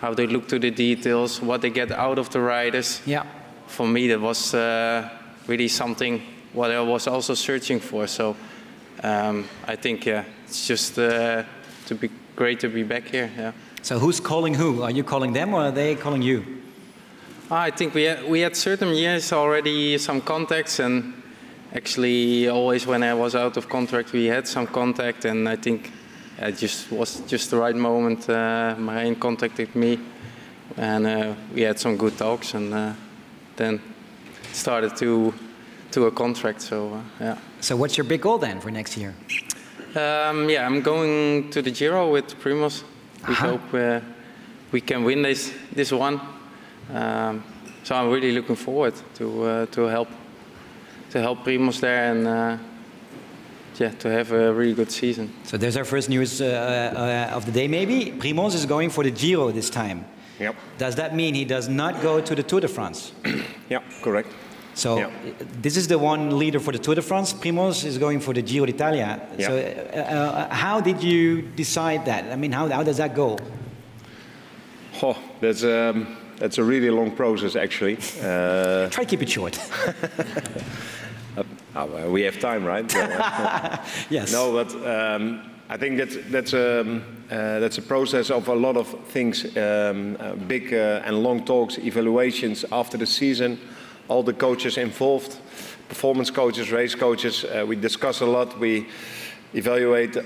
how they look to the details, what they get out of the riders. Yeah. For me, that was really something what I was also searching for. So I think, yeah, it's just great to be back here. Yeah. So who's calling who? Are you calling them or are they calling you? I think we had certain years already some contacts, and actually always when I was out of contract we had some contact, and I think it was just the right moment. Marijn contacted me, and we had some good talks, and then started to a contract. So yeah. So what's your big goal then for next year? Yeah, I'm going to the Giro with Primož. We hope we can win this one. So I'm really looking forward to help Primož there, and yeah, to have a really good season. So there's our first news of the day. Maybe Primož is going for the Giro this time. Yep. Does that mean he does not go to the Tour de France? Yeah, correct. So this is the one leader for the Tour de France. Primož is going for the Giro d'Italia. Yeah. So how did you decide that? I mean, how does that go? Oh, that's a really long process, actually. Try to keep it short. We have time, right? Yes. No, but I think that's a process of a lot of things, big and long talks, evaluations after the season. All the coaches involved, performance coaches, race coaches. We discuss a lot. We evaluate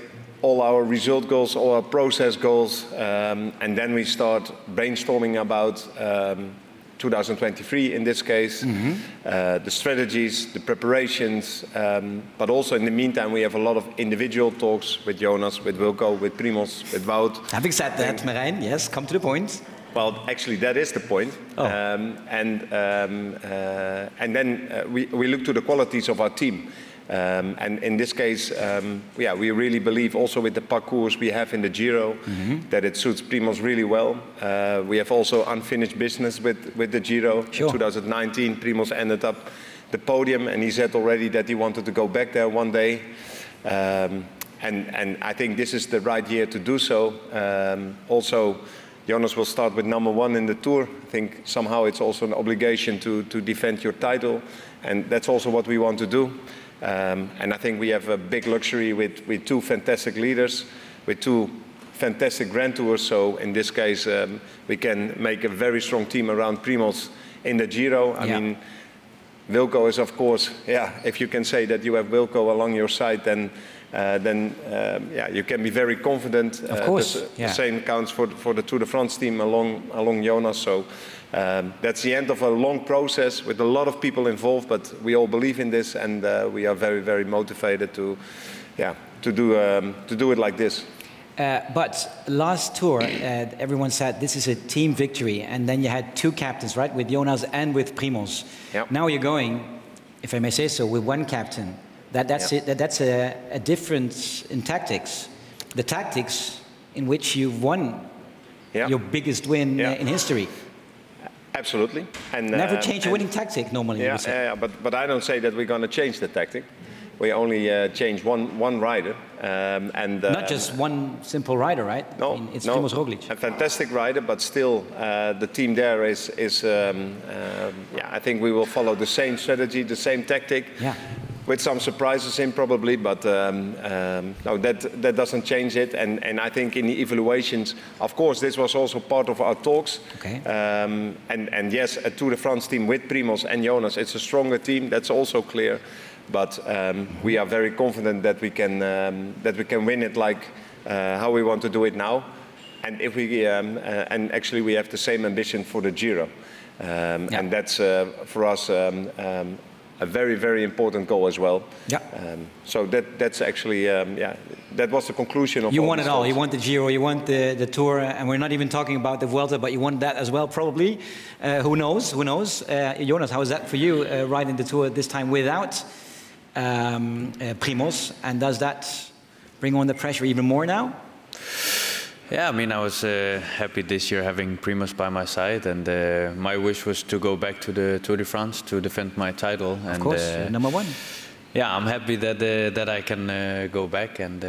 all our result goals, all our process goals, and then we start brainstorming about 2023 in this case, the strategies, the preparations, but also in the meantime we have a lot of individual talks with Jonas, with Wilco, with Primož, with Wout. Having said that, Marijn, yes, come to the point. Well, actually, that is the point. Oh. And then we look to the qualities of our team. And in this case, yeah, we really believe also with the parcours we have in the Giro that it suits Primož really well. We have also unfinished business with the Giro. Sure. In 2019, Primož ended up the podium, and he said already that he wanted to go back there one day. And I think this is the right year to do so. Also, Jonas will start with #1 in the Tour. I think somehow it's also an obligation to defend your title, and that's also what we want to do. And I think we have a big luxury with 2 fantastic leaders, with 2 fantastic Grand Tours. So in this case, we can make a very strong team around Primoz in the Giro. I mean, Wilco is, of course, if you can say that you have Wilco along your side, then you can be very confident. Of course, the same counts for the Tour de France team along Jonas. So that's the end of a long process with a lot of people involved, but we all believe in this, and we are very, very motivated to do it like this. But last Tour, everyone said this is a team victory, and then you had 2 captains, right, with Jonas and with Primoz. Yep. Now you're going, if I may say so, with 1 captain. That's a difference in tactics. The tactics in which you've won your biggest win in history. Absolutely. And never change a winning tactic normally. But I don't say that we're going to change the tactic. We only change one rider. Not just one simple rider, right? No, I mean, it's Primoz Roglic. A fantastic rider, but still the team there is I think we will follow the same strategy, the same tactic. Yeah. With some surprises in probably, but no, that doesn't change it. And I think in the evaluations, of course, this was also part of our talks. Okay. And yes, a Tour de France team with Primoz and Jonas, it's a stronger team. That's also clear. But we are very confident that we can win it like how we want to do it now. And if we and actually we have the same ambition for the Giro, and that's for us. A very, very important goal as well. Yeah. So that's actually, that was the conclusion of. You want it all. You want the Giro, you want the Tour, and we're not even talking about the Vuelta, but you want that as well, probably. Who knows? Who knows? Jonas, how is that for you, riding the Tour this time without Primoz? And does that bring on the pressure even more now? Yeah, I mean, I was happy this year having Primoz by my side, and my wish was to go back to the Tour de France to defend my title. Of course, #1. Yeah, I'm happy that I can go back, and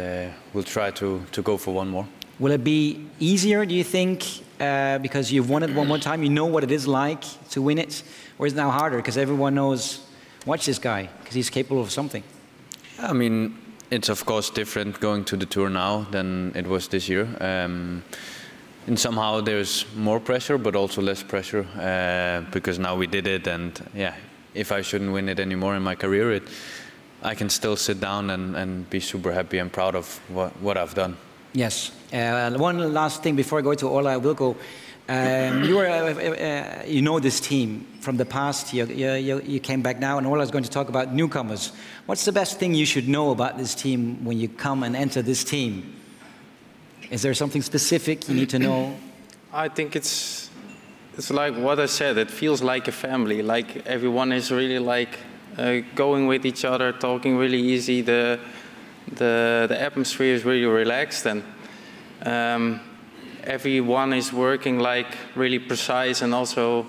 we'll try to go for one more. Will it be easier, do you think, because you've won it one more time, you know what it is like to win it, or is it now harder because everyone knows, watch this guy, because he's capable of something? I mean, it's of course different going to the Tour now than it was this year. And somehow there's more pressure, but also less pressure because now we did it. And if I shouldn't win it anymore in my career, I can still sit down and be super happy and proud of what I've done. Yes. One last thing before I go to Ola Wilco. You know this team from the past. You came back now, and Ola is going to talk about newcomers. What's the best thing you should know about this team when you come and enter this team? Is there something specific you need to know? I think it's like what I said. It feels like a family. Like everyone is really like going with each other, talking really easy. The atmosphere is really relaxed, and everyone is working like really precise, and also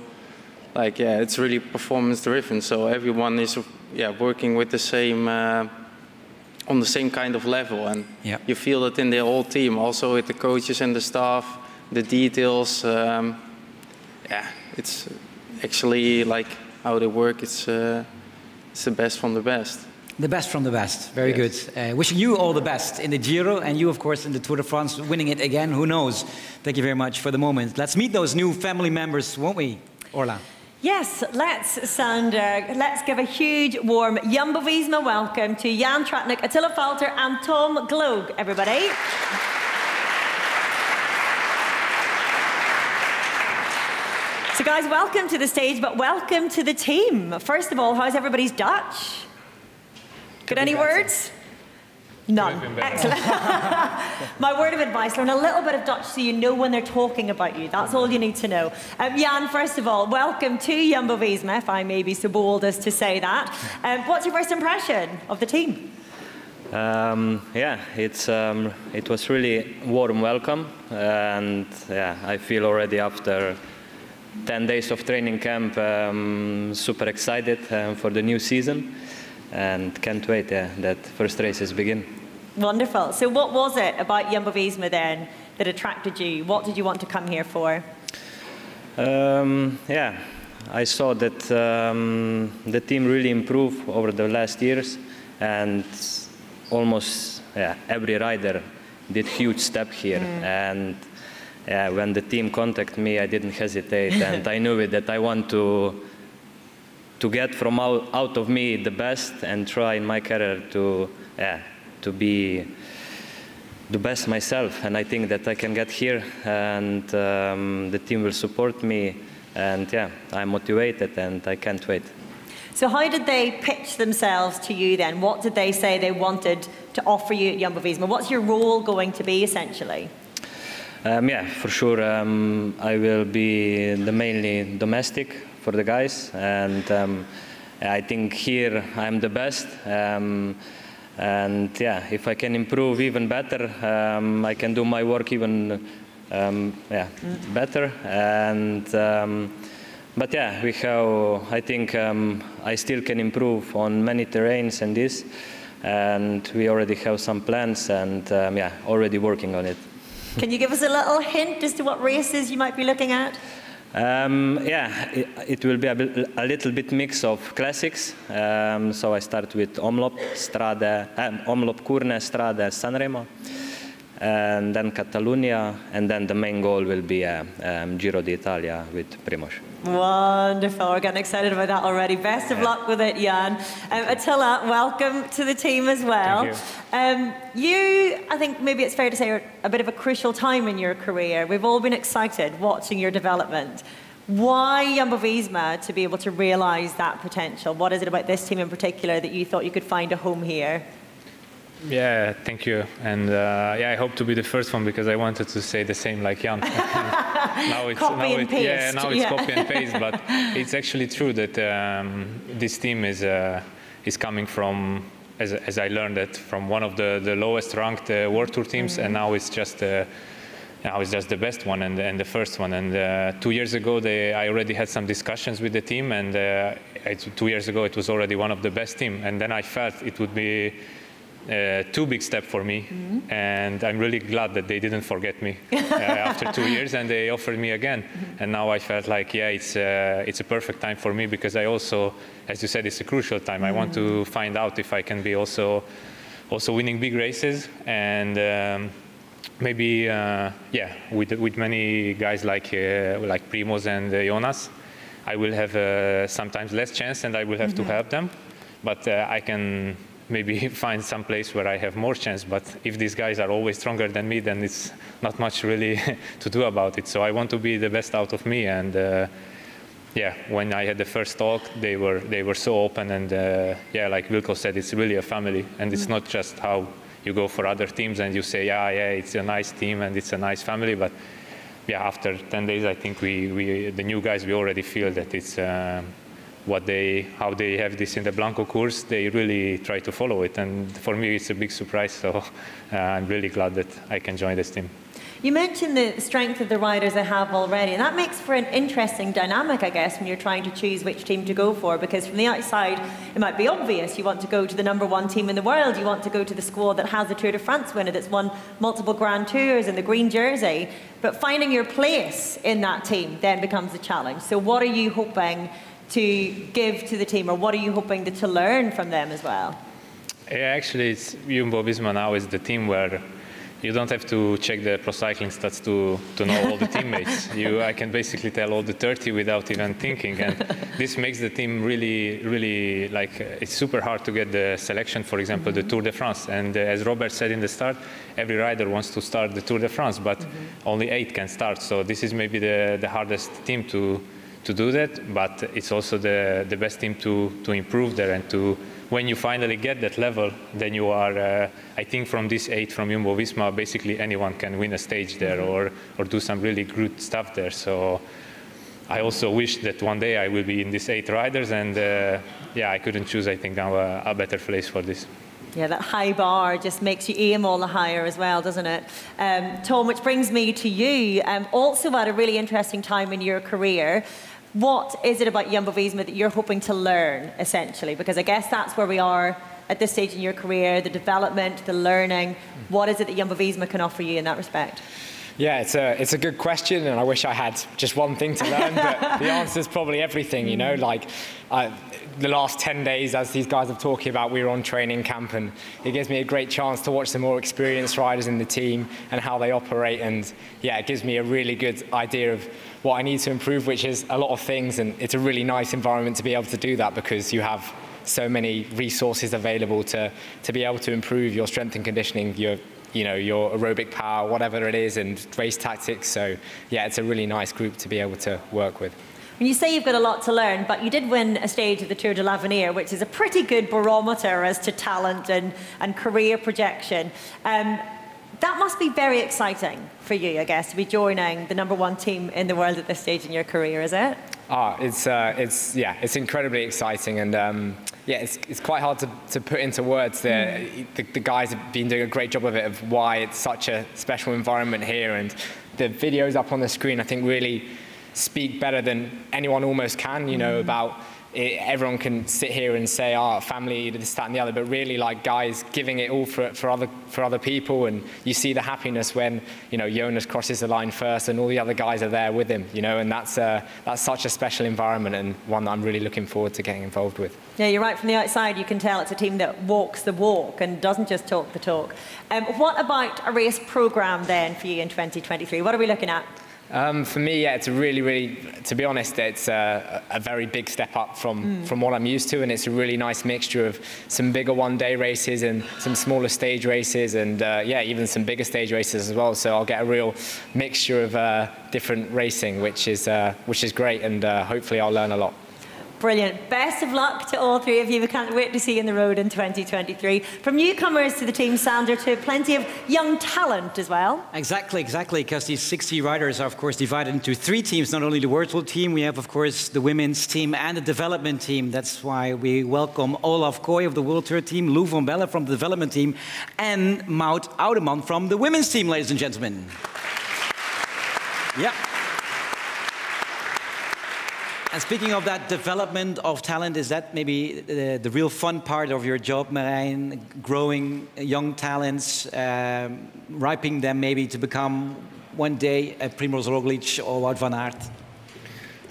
like it's really performance driven. So everyone is working with the same on the same kind of level, and you feel it in the whole team, also with the coaches and the staff, the details. It's actually like how they work. It's the best from the best. The best from the best. Very good. Wishing you all the best in the Giro, and you, of course, in the Tour de France, winning it again. Who knows? Thank you very much for the moment. Let's meet those new family members, won't we, Orla? Yes, let's, Sander. Let's give a huge, warm Jumbo-Visma welcome to Jan Tratnik, Attila Valter, and Tom Gloag, everybody. So, guys, welcome to the stage, but welcome to the team. First of all, how's everybody's Dutch? Good, any words? None. Excellent. My word of advice, learn a little bit of Dutch so you know when they're talking about you. That's all you need to know. Jan, first of all, welcome to Jumbo-Visma, if I may be so bold as to say that. What's your first impression of the team? It was really warm welcome, and I feel already after 10 days of training camp super excited for the new season. And can't wait that first races begin. Wonderful. So what was it about Jumbo-Visma then that attracted you? What did you want to come here for? Yeah, I saw that the team really improved over the last years, and almost every rider did huge step here. And when the team contacted me, I didn't hesitate, and I knew it that I want to get from out of me the best and try in my career to be the best myself. And I think that I can get here, and the team will support me, and I'm motivated and I can't wait. So how did they pitch themselves to you then? What did they say they wanted to offer you at Jumbo-Visma? What's your role going to be essentially? Yeah, for sure. I will be the mainly domestic for the guys, and I think here I'm the best. And if I can improve even better, I can do my work even better. And but we have. I think I still can improve on many terrains and this, and we already have some plans, and already working on it. Can you give us a little hint as to what races you might be looking at? It will be a little bit mix of classics. So I start with Omloop, Omloop, Kuurne, Strade, Sanremo, and then Catalunya, and then the main goal will be Giro d'Italia with Primoz. Wonderful. We're getting excited about that already. Best of luck with it, Jan. Attila, welcome to the team as well. Thank you, I think maybe it's fair to say, are a bit of a crucial time in your career. We've all been excited watching your development. Why Jumbo-Visma to be able to realise that potential? What is it about this team in particular that you thought you could find a home here? Yeah, thank you. And I hope to be the first one, because I wanted to say the same like Jan. now it's copy and paste. Yeah, now it's copy and paste. But it's actually true that this team is coming from, as I learned it, from one of the lowest ranked World Tour teams, and now it's just the best one and the first one. And 2 years ago, I already had some discussions with the team, and 2 years ago it was already one of the best team. And then I felt it would be too big step for me, and I'm really glad that they didn't forget me after 2 years, and they offered me again. And now I felt like, it's a perfect time for me, because I also, as you said, it's a crucial time. I want to find out if I can be also winning big races, and maybe with many guys like Primoz and Jonas, I will have sometimes less chance, and I will have to help them, but I can maybe find some place where I have more chance. But if these guys are always stronger than me, then it's not much really to do about it. So I want to be the best out of me. And when I had the first talk, they were so open. And like Wilco said, it's really a family. And it's not just how you go for other teams and you say, it's a nice team and it's a nice family. But after 10 days, I think the new guys, we already feel that it's how they have this in the Blanco course, they really try to follow it. And for me, it's a big surprise. So I'm really glad that I can join this team. You mentioned the strength of the riders they have already, and that makes for an interesting dynamic, I guess, when you're trying to choose which team to go for, because from the outside, it might be obvious. You want to go to the #1 team in the world. You want to go to the squad that has a Tour de France winner, that's won multiple Grand Tours in the green jersey. But finding your place in that team then becomes a challenge. So what are you hoping to give to the team, or what are you hoping to learn from them as well? Actually, it's Jumbo-Visma now is the team where you don't have to check the pro cycling stats to know all the teammates. I can basically tell all the 30 without even thinking, and this makes the team really, really, it's super hard to get the selection, for example, the Tour de France. And as Robert said in the start, every rider wants to start the Tour de France, but only 8 can start. So this is maybe the hardest team to do that, but it's also the best team to improve there, and when you finally get that level, then you are, I think from this 8 from Jumbo-Visma, basically anyone can win a stage there or do some really good stuff there. So I also wish that one day I will be in these 8 riders, and I couldn't choose, I think, now a better place for this. Yeah, that high bar just makes you aim all the higher as well, doesn't it? Tom, which brings me to you, also at a really interesting time in your career. What is it about Jumbo-Visma that you're hoping to learn, essentially? Because I guess that's where we are at this stage in your career, the development, the learning? What is it that Jumbo-Visma can offer you in that respect? Yeah, it's a good question, and I wish I had just one thing to learn, but the answer is probably everything, you know, like the last 10 days, as these guys are talking about, we were on training camp, and it gives me a great chance to watch the more experienced riders in the team and how they operate, and yeah, it gives me a really good idea of what I need to improve, which is a lot of things, and it's a really nice environment to be able to do that because you have so many resources available to be able to improve your strength and conditioning, your aerobic power, whatever it is, and race tactics. So yeah, it's a really nice group to be able to work with. When you say you've got a lot to learn, but you did win a stage of the Tour de l'Avenir, which is a pretty good barometer as to talent and career projection. That must be very exciting for you, I guess, to be joining the #1 team in the world at this stage in your career, is it? It's incredibly exciting, and it's quite hard to put into words. The guys have been doing a great job of it, of why it's such a special environment here, and the videos up on the screen I think really speak better than anyone almost can, you know, about it. Everyone can sit here and say, family, this, that, and the other, but really, like, guys giving it all for other people, and you see the happiness when, you know, Jonas crosses the line first, and all the other guys are there with him, you know, and that's such a special environment, and one that I'm really looking forward to getting involved with. Yeah, you're right. From the outside, you can tell it's a team that walks the walk and doesn't just talk the talk. What about a race programme then for you in 2023? What are we looking at? For me, yeah, it's a really, to be honest, it's a very big step up from what I'm used to, and it's a really nice mixture of some bigger one-day races and some smaller stage races, and even some bigger stage races as well. So I'll get a real mixture of different racing, which is great, and hopefully I'll learn a lot. Brilliant. Best of luck to all three of you. We can't wait to see you on the road in 2023. From newcomers to the team, Sander, to plenty of young talent as well. Exactly, because these 60 riders are, of course, divided into 3 teams. Not only the World Tour team, we have, of course, the women's team and the development team. That's why we welcome Olaf Kooi of the World Tour team, Lou van Belle from the development team, and Maud Oudeman from the women's team, ladies and gentlemen. Yeah. And speaking of that development of talent, is that maybe the real fun part of your job, Marijn? Growing young talents, ripening them maybe to become one day a Primož Roglič or Wout van Aert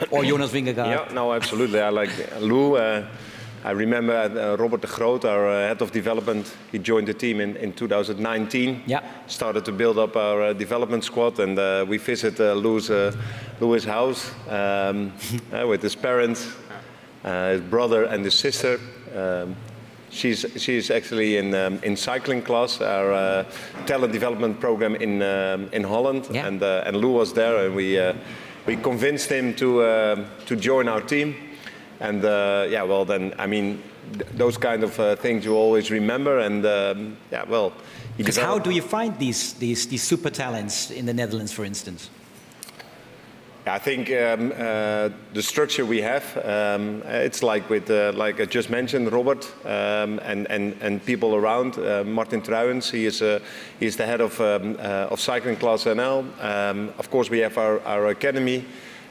or Jonas Vingegaard? Yeah, no, absolutely. I like Lou. I remember Robert de Groot, our head of development. He joined the team in 2019. Yeah. Started to build up our development squad, and we visited Lou's house with his parents, his brother, and his sister. She's actually in cycling class, our talent development program in Holland, yeah. And Lou was there, and we convinced him to join our team. And those kind of things you always remember. And because how do you find these super talents in the Netherlands, for instance? I think the structure we have, it's like with, like I just mentioned, Robert and people around. Martin Truijens, he is the head of Cycling Class NL. Of course, we have our academy.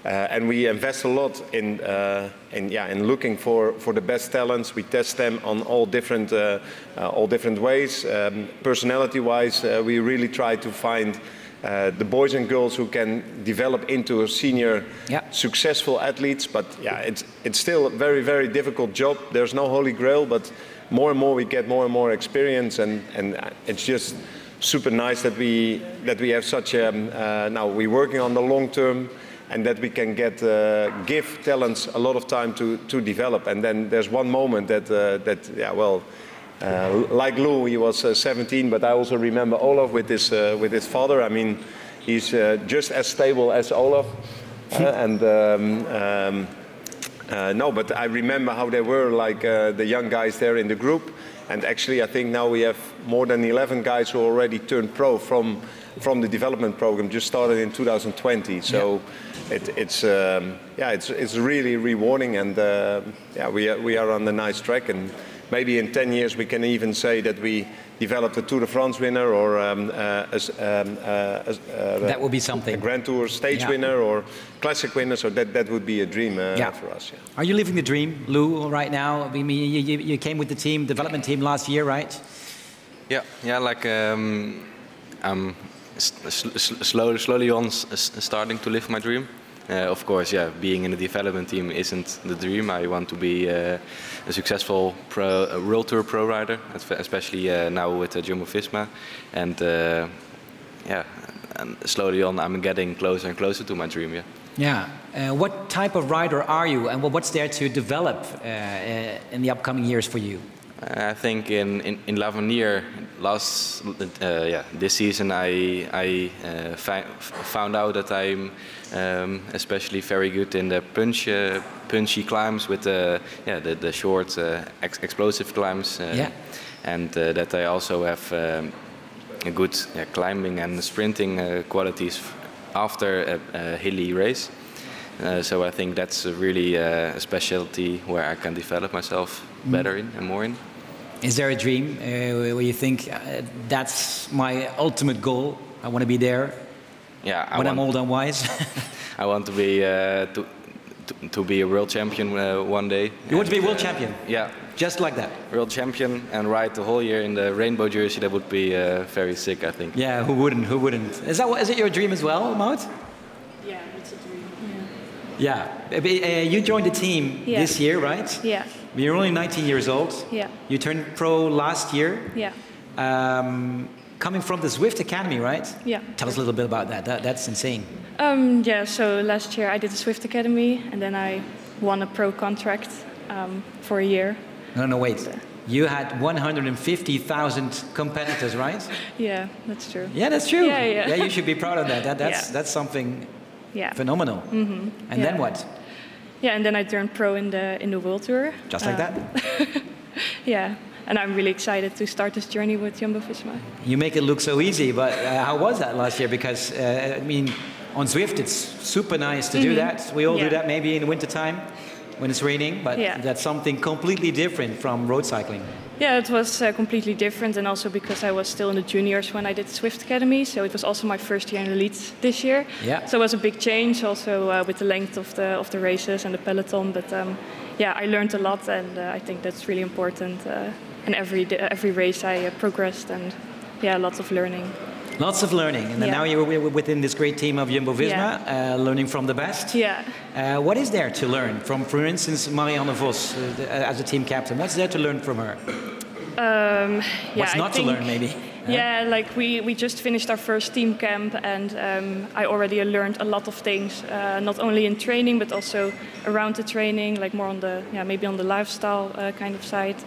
And we invest a lot in looking for the best talents. We test them on all different ways. Personality-wise, we really try to find the boys and girls who can develop into a senior, successful athletes. But it's still a very, very difficult job. There's no holy grail, but more and more we get more and more experience, and it's just super nice that we have such a. Now we're working on the long term. And that we can give talents a lot of time to develop. And then there's one moment like Lou, he was 17, but I also remember Olaf with his father. I mean, he's just as stable as Olaf. But I remember how they were, like the young guys there in the group. And actually, I think now we have more than 11 guys who already turned pro from the development program, just started in 2020. So it's really rewarding, and we are on a nice track. And maybe in 10 years we can even say that we developed a Tour de France winner or that would be something. A Grand Tour stage winner or classic winner. So that would be a dream for us. Yeah. Are you living the dream, Lou, right now? I mean, you came with the team, development team last year, right? Yeah. Like I'm slowly on starting to live my dream. Of course, being in the development team isn't the dream. I want to be a successful World Tour pro rider, especially now with Jumbo-Visma. And and slowly on, I'm getting closer and closer to my dream. What type of rider are you, and what's there to develop in the upcoming years for you? I think in L'Avenir this season I found out that I'm especially very good in the punchy climbs with the short explosive climbs, and that I also have a good climbing and sprinting qualities after a hilly race. So I think that's really a specialty where I can develop myself better in and more in. Is there a dream where you think that's my ultimate goal? I want to be there. When I'm old and wise. I want to be a world champion one day. You want to be a world champion? Yeah. Just like that. World champion and ride the whole year in the rainbow jersey. That would be very sick, I think. Yeah. Who wouldn't? Who wouldn't? Is it your dream as well, Maud? Yeah, it's a dream. You joined the team this year, right? Yeah. You're only 19 years old. Yeah. You turned pro last year. Yeah. Coming from the Zwift Academy, right? Yeah. Tell us a little bit about that. That's insane. So last year I did the Zwift Academy, and then I won a pro contract for a year. No, wait. You had 150,000 competitors, right? Yeah, that's true. Yeah, that's true. Yeah. You should be proud of that. That's something phenomenal. Mm-hmm. And then what? Yeah, and then I turned pro in the World Tour. Just like that? Yeah, and I'm really excited to start this journey with Jumbo-Visma. You make it look so easy, but how was that last year? Because, on Zwift it's super nice to do that. We all do that maybe in the winter time when it's raining, but that's something completely different from road cycling. Yeah, it was completely different, and also because I was still in the juniors when I did the Zwift Academy, so it was also my first year in the elites this year. Yeah. So it was a big change, also with the length of the races and the peloton. But I learned a lot, and I think that's really important. And every race I progressed, and lots of learning. Lots of learning, and then now you're within this great team of Jumbo-Visma, learning from the best. Yeah. What is there to learn from, for instance, Marianne Vos as a team captain? What's there to learn from her? What's not to learn, maybe? Yeah, like we just finished our first team camp, and I already learned a lot of things, not only in training but also around the training, like more on the maybe on the lifestyle kind of side.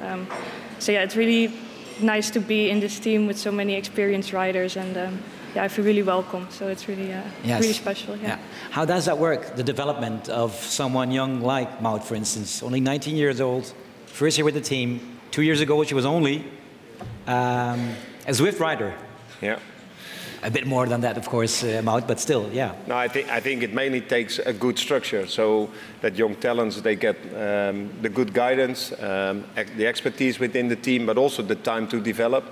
It's really nice to be in this team with so many experienced riders, and I feel really welcome. So it's really really special. Yeah. How does that work? The development of someone young like Maud, for instance, only 19 years old, first year with the team. 2 years ago, she was only a Zwift rider. Yeah. A bit more than that, of course, Maud, but still, yeah. No, I think it mainly takes a good structure, so that young talents, they get the good guidance, the expertise within the team, but also the time to develop.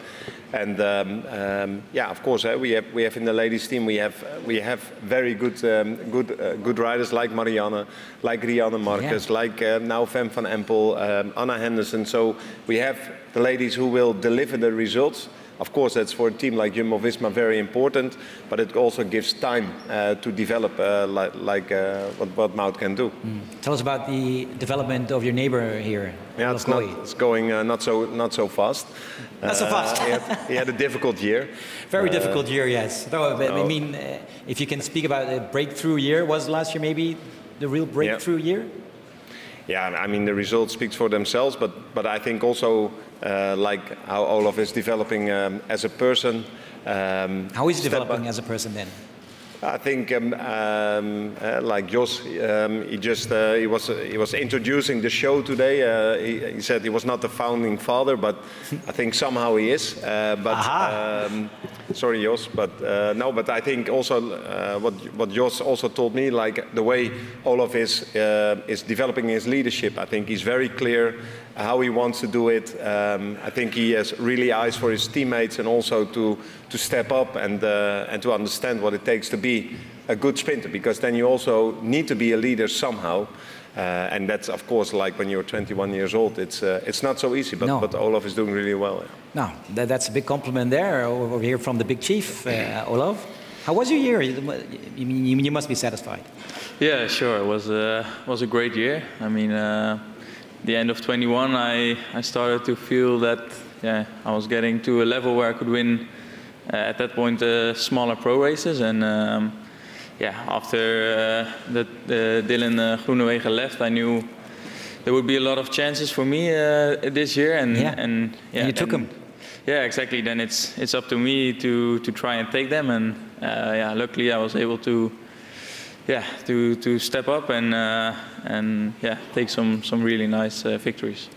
And of course, we have in the ladies team, we have very good riders like Marianne, like Rianne Marcus, like now Fem van Empel, Anna Henderson. So we have the ladies who will deliver the results. Of course, that's for a team like Jumbo-Visma very important, but it also gives time to develop what Maud can do. Tell us about the development of your neighbor here. Yeah, it's going not so fast. Not so fast. He had a difficult year. Very difficult year, yes. I mean, if you can speak about a breakthrough year, was last year maybe the real breakthrough year? Yeah, I mean, the results speak for themselves, but I think also like how Olaf is developing as a person. How is he developing as a person then? I think like Jos, he was introducing the show today. He said he was not the founding father, but I think somehow he is. Sorry, Jos, but no. But I think also what Jos also told me, like the way Olaf is developing his leadership. I think he's very clear how he wants to do it. I think he has really eyes for his teammates and also to step up and to understand what it takes to be a good sprinter, because then you also need to be a leader somehow. And that's, of course, like when you're 21 years old, it's not so easy, but Olaf is doing really well. No, that's a big compliment there over here from the big chief, Olaf. How was your year? You must be satisfied. Yeah, sure. It was a great year. I mean, the end of 21, I started to feel that I was getting to a level where I could win at that point smaller pro races, and after Dylan Groenewegen left, I knew there would be a lot of chances for me this year, and you took them. Yeah, exactly. Then it's up to me to try and take them, and luckily I was able to step up and take some really nice victories.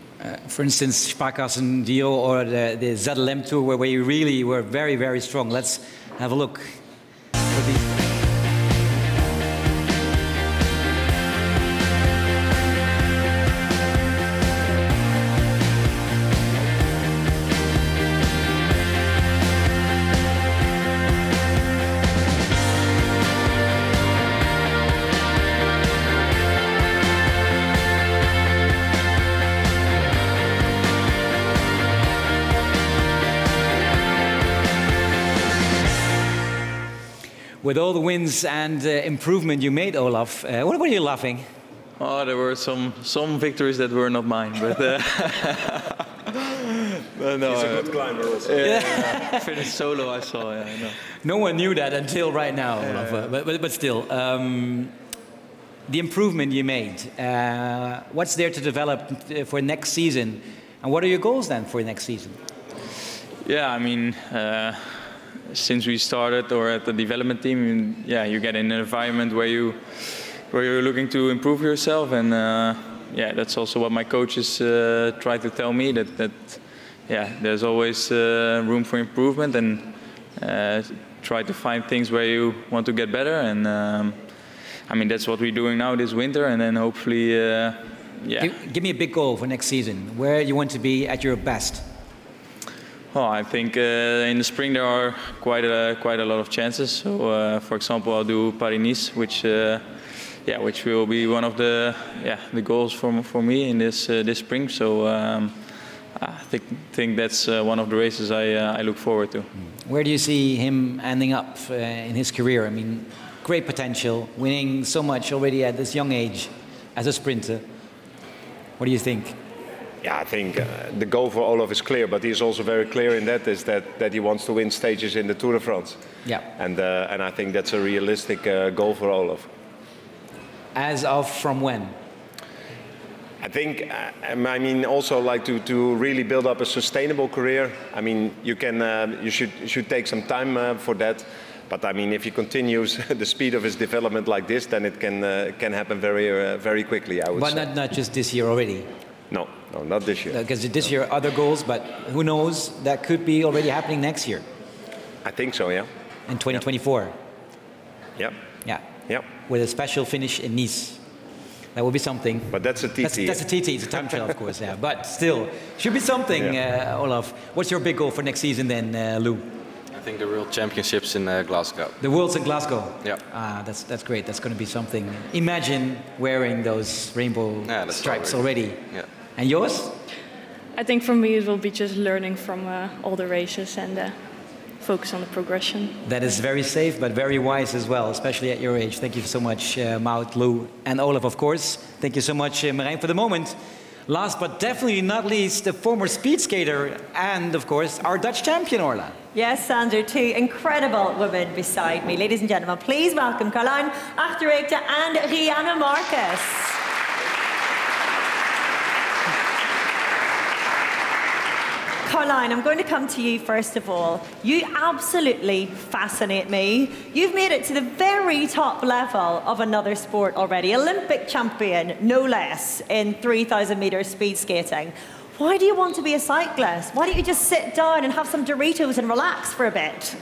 For instance, Sparkassen Dio or the ZLM Tour, where you really were very, very strong. Let's have a look. With all the wins and improvement you made, Olaf, what were you laughing? Oh, there were some victories that were not mine, but no. He's a good climber also. Yeah, finished solo, I saw. Yeah, I know. No one knew that until right now, Olaf. But still, the improvement you made. What's there to develop for next season, and what are your goals then for next season? Yeah, I mean. Since we started, or at the development team, you get in an environment where you're looking to improve yourself, and that's also what my coaches try to tell me, that there's always room for improvement, and try to find things where you want to get better, and I mean that's what we're doing now this winter, and then hopefully, Give me a big goal for next season, where you want to be at your best. Oh, I think in the spring there are quite a lot of chances. So, for example, I'll do Paris-Nice, which will be one of the goals for me in this spring. So I think that's one of the races I look forward to. Where do you see him ending up in his career? I mean, great potential, winning so much already at this young age as a sprinter. What do you think? Yeah, I think the goal for Olaf is clear, but he's also very clear in that he wants to win stages in the Tour de France. Yeah. And I think that's a realistic goal for Olaf. As of from when? I think, I mean, also like to really build up a sustainable career. I mean, you should take some time for that. But I mean, if he continues the speed of his development like this, then it can happen very quickly, I would say. But not just this year already. No, not this year. Because this year other goals, but who knows? That could be already happening next year. I think so, yeah. In 2024. Yeah. Yeah. Yeah. With a special finish in Nice. That will be something. But that's a TT. That's a TT. It's a time trial, of course. Yeah. But still, should be something. Olaf, what's your big goal for next season then, Lou? I think the World Championships in Glasgow. The Worlds in Glasgow. Yeah. That's great. That's going to be something. Imagine wearing those rainbow stripes already. Yeah. And yours? I think for me it will be just learning from all the races and focus on the progression. That is very safe, but very wise as well, especially at your age. Thank you so much, Maud, Lou, and Olaf, of course. Thank you so much, Marijn, for the moment. Last but definitely not least, the former speed skater and, of course, our Dutch champion, Orla. Yes, Sander, two incredible women beside me. Ladies and gentlemen, please welcome Caroline Achterreekte and Rianne Marcus. Caroline, I'm going to come to you first of all. You absolutely fascinate me. You've made it to the very top level of another sport already. Olympic champion, no less, in 3,000 metre speed skating. Why do you want to be a cyclist? Why don't you just sit down and have some Doritos and relax for a bit?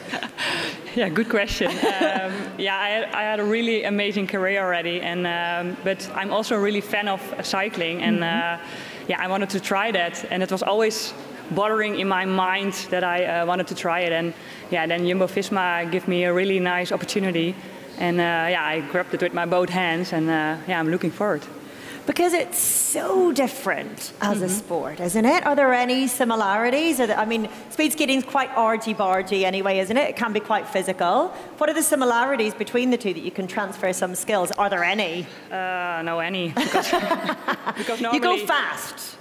Yeah, good question. I had a really amazing career already, but I'm also a really fan of cycling, and I wanted to try that, and it was always bothering in my mind that I wanted to try it, and then Jumbo-Visma gave me a really nice opportunity, and I grabbed it with my both hands, and I'm looking forward. Because it's so different as a sport, isn't it? Are there any similarities? Speed skating is quite argy-bargy anyway, isn't it? It can be quite physical. What are the similarities between the two that you can transfer some skills? Are there any? No, any. Because normally, you go fast.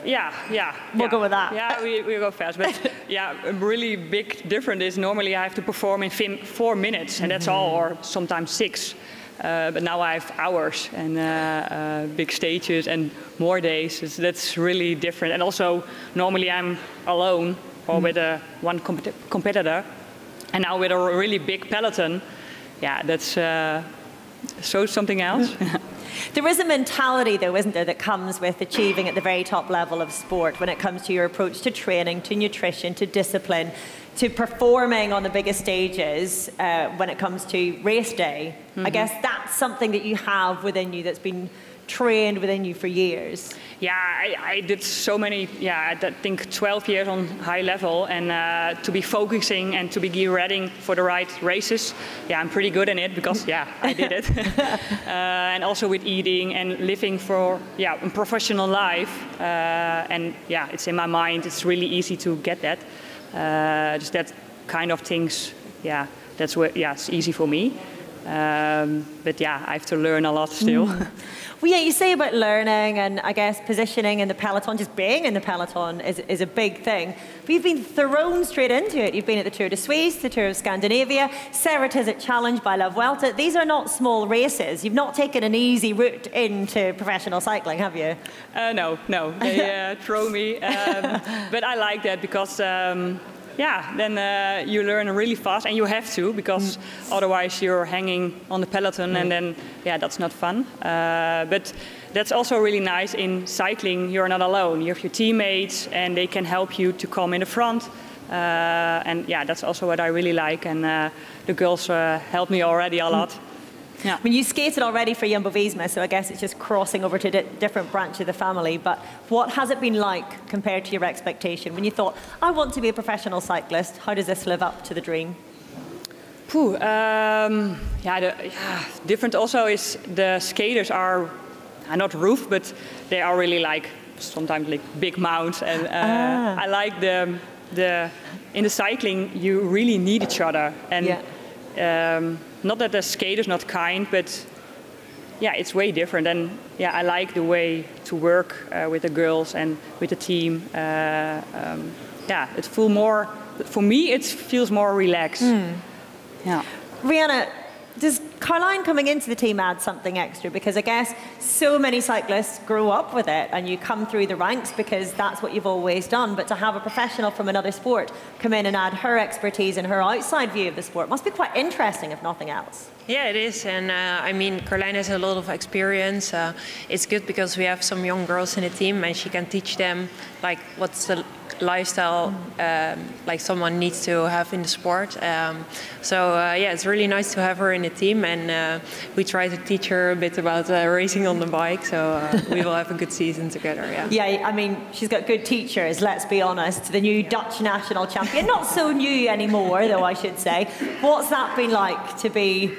We'll go with that. Yeah, we go fast. But a really big difference is normally I have to perform in 4 minutes, and that's all, or sometimes 6. But now I have hours and big stages and more days. That's really different. And also, normally I'm alone or with one competitor. And now with a really big peloton, that's something else. There is a mentality, though, isn't there, that comes with achieving at the very top level of sport when it comes to your approach to training, to nutrition, to discipline, to performing on the biggest stages when it comes to race day. I guess that's something that you have within you that's been trained within you for years. Yeah, I did so many, I think 12 years on high level, and to be focusing and to be ready for the right races, I'm pretty good in it because, I did it. And also with eating and living for, a professional life. And it's in my mind, it's really easy to get that. Just that kind of things, that's where, it's easy for me. But I have to learn a lot still. Well, you say about learning and I guess positioning in the peloton, just being in the peloton is a big thing. But you've been thrown straight into it. You've been at the Tour de Suisse, the Tour of Scandinavia, Serra Challenge by La Vuelta. These are not small races. You've not taken an easy route into professional cycling, have you? No. They throw me. But I like that because then you learn really fast, and you have to, because otherwise you're hanging on the peloton, and then, that's not fun. But that's also really nice in cycling. You're not alone. You have your teammates, and they can help you to come in the front. And that's also what I really like, and the girls help me already a lot. Yeah. I mean, you skated already for Jumbo-Visma, so I guess it's just crossing over to a different branch of the family. But what has it been like compared to your expectation? When you thought, I want to be a professional cyclist, how does this live up to the dream? Different also is the skaters are not roof, but they are really like sometimes like big mounts. And I like in the cycling, you really need each other. And not that the skater's not kind, but it's way different. And I like the way to work with the girls and with the team. It feels more, for me, it feels more relaxed. Yeah. Rihanna, does Caroline coming into the team add something extra? Because I guess so many cyclists grow up with it and you come through the ranks because that's what you've always done. But to have a professional from another sport come in and add her expertise and her outside view of the sport must be quite interesting, if nothing else. Yeah, it is. And I mean, Caroline has a lot of experience. It's good because we have some young girls in the team and she can teach them like what's the lifestyle like someone needs to have in the sport. It's really nice to have her in the team, and we try to teach her a bit about racing on the bike, so we will have a good season together. Yeah, I mean, she's got good teachers, let's be honest. The new Dutch national champion, not so new anymore though, I should say. What's that been like to be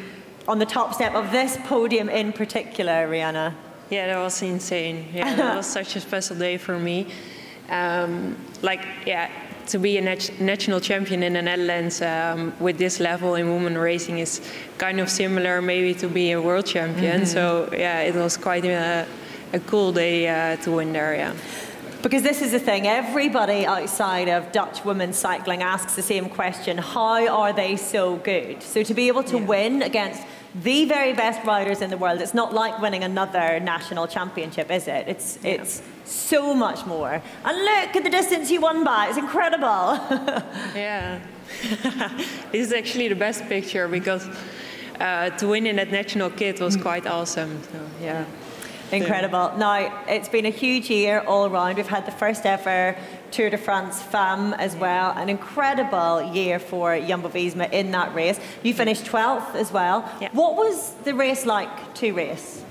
on the top step of this podium in particular, Rihanna? Yeah, that was insane. Yeah, that was such a special day for me. To be a national champion in the Netherlands with this level in women racing is kind of similar maybe to be a world champion. So it was quite a cool day to win there. Because this is the thing, everybody outside of Dutch women's cycling asks the same question, how are they so good? So to be able to win against the very best riders in the world, it's not like winning another national championship, is it? It's so much more. And look at the distance you won by, it's incredible. Yeah. This is actually the best picture because to win in that national kit was quite awesome. So, yeah. Incredible. Now, it's been a huge year all around. We've had the first ever Tour de France Femme as well. An incredible year for Jumbo-Visma in that race. You finished 12th as well. Yeah. What was the race like to race?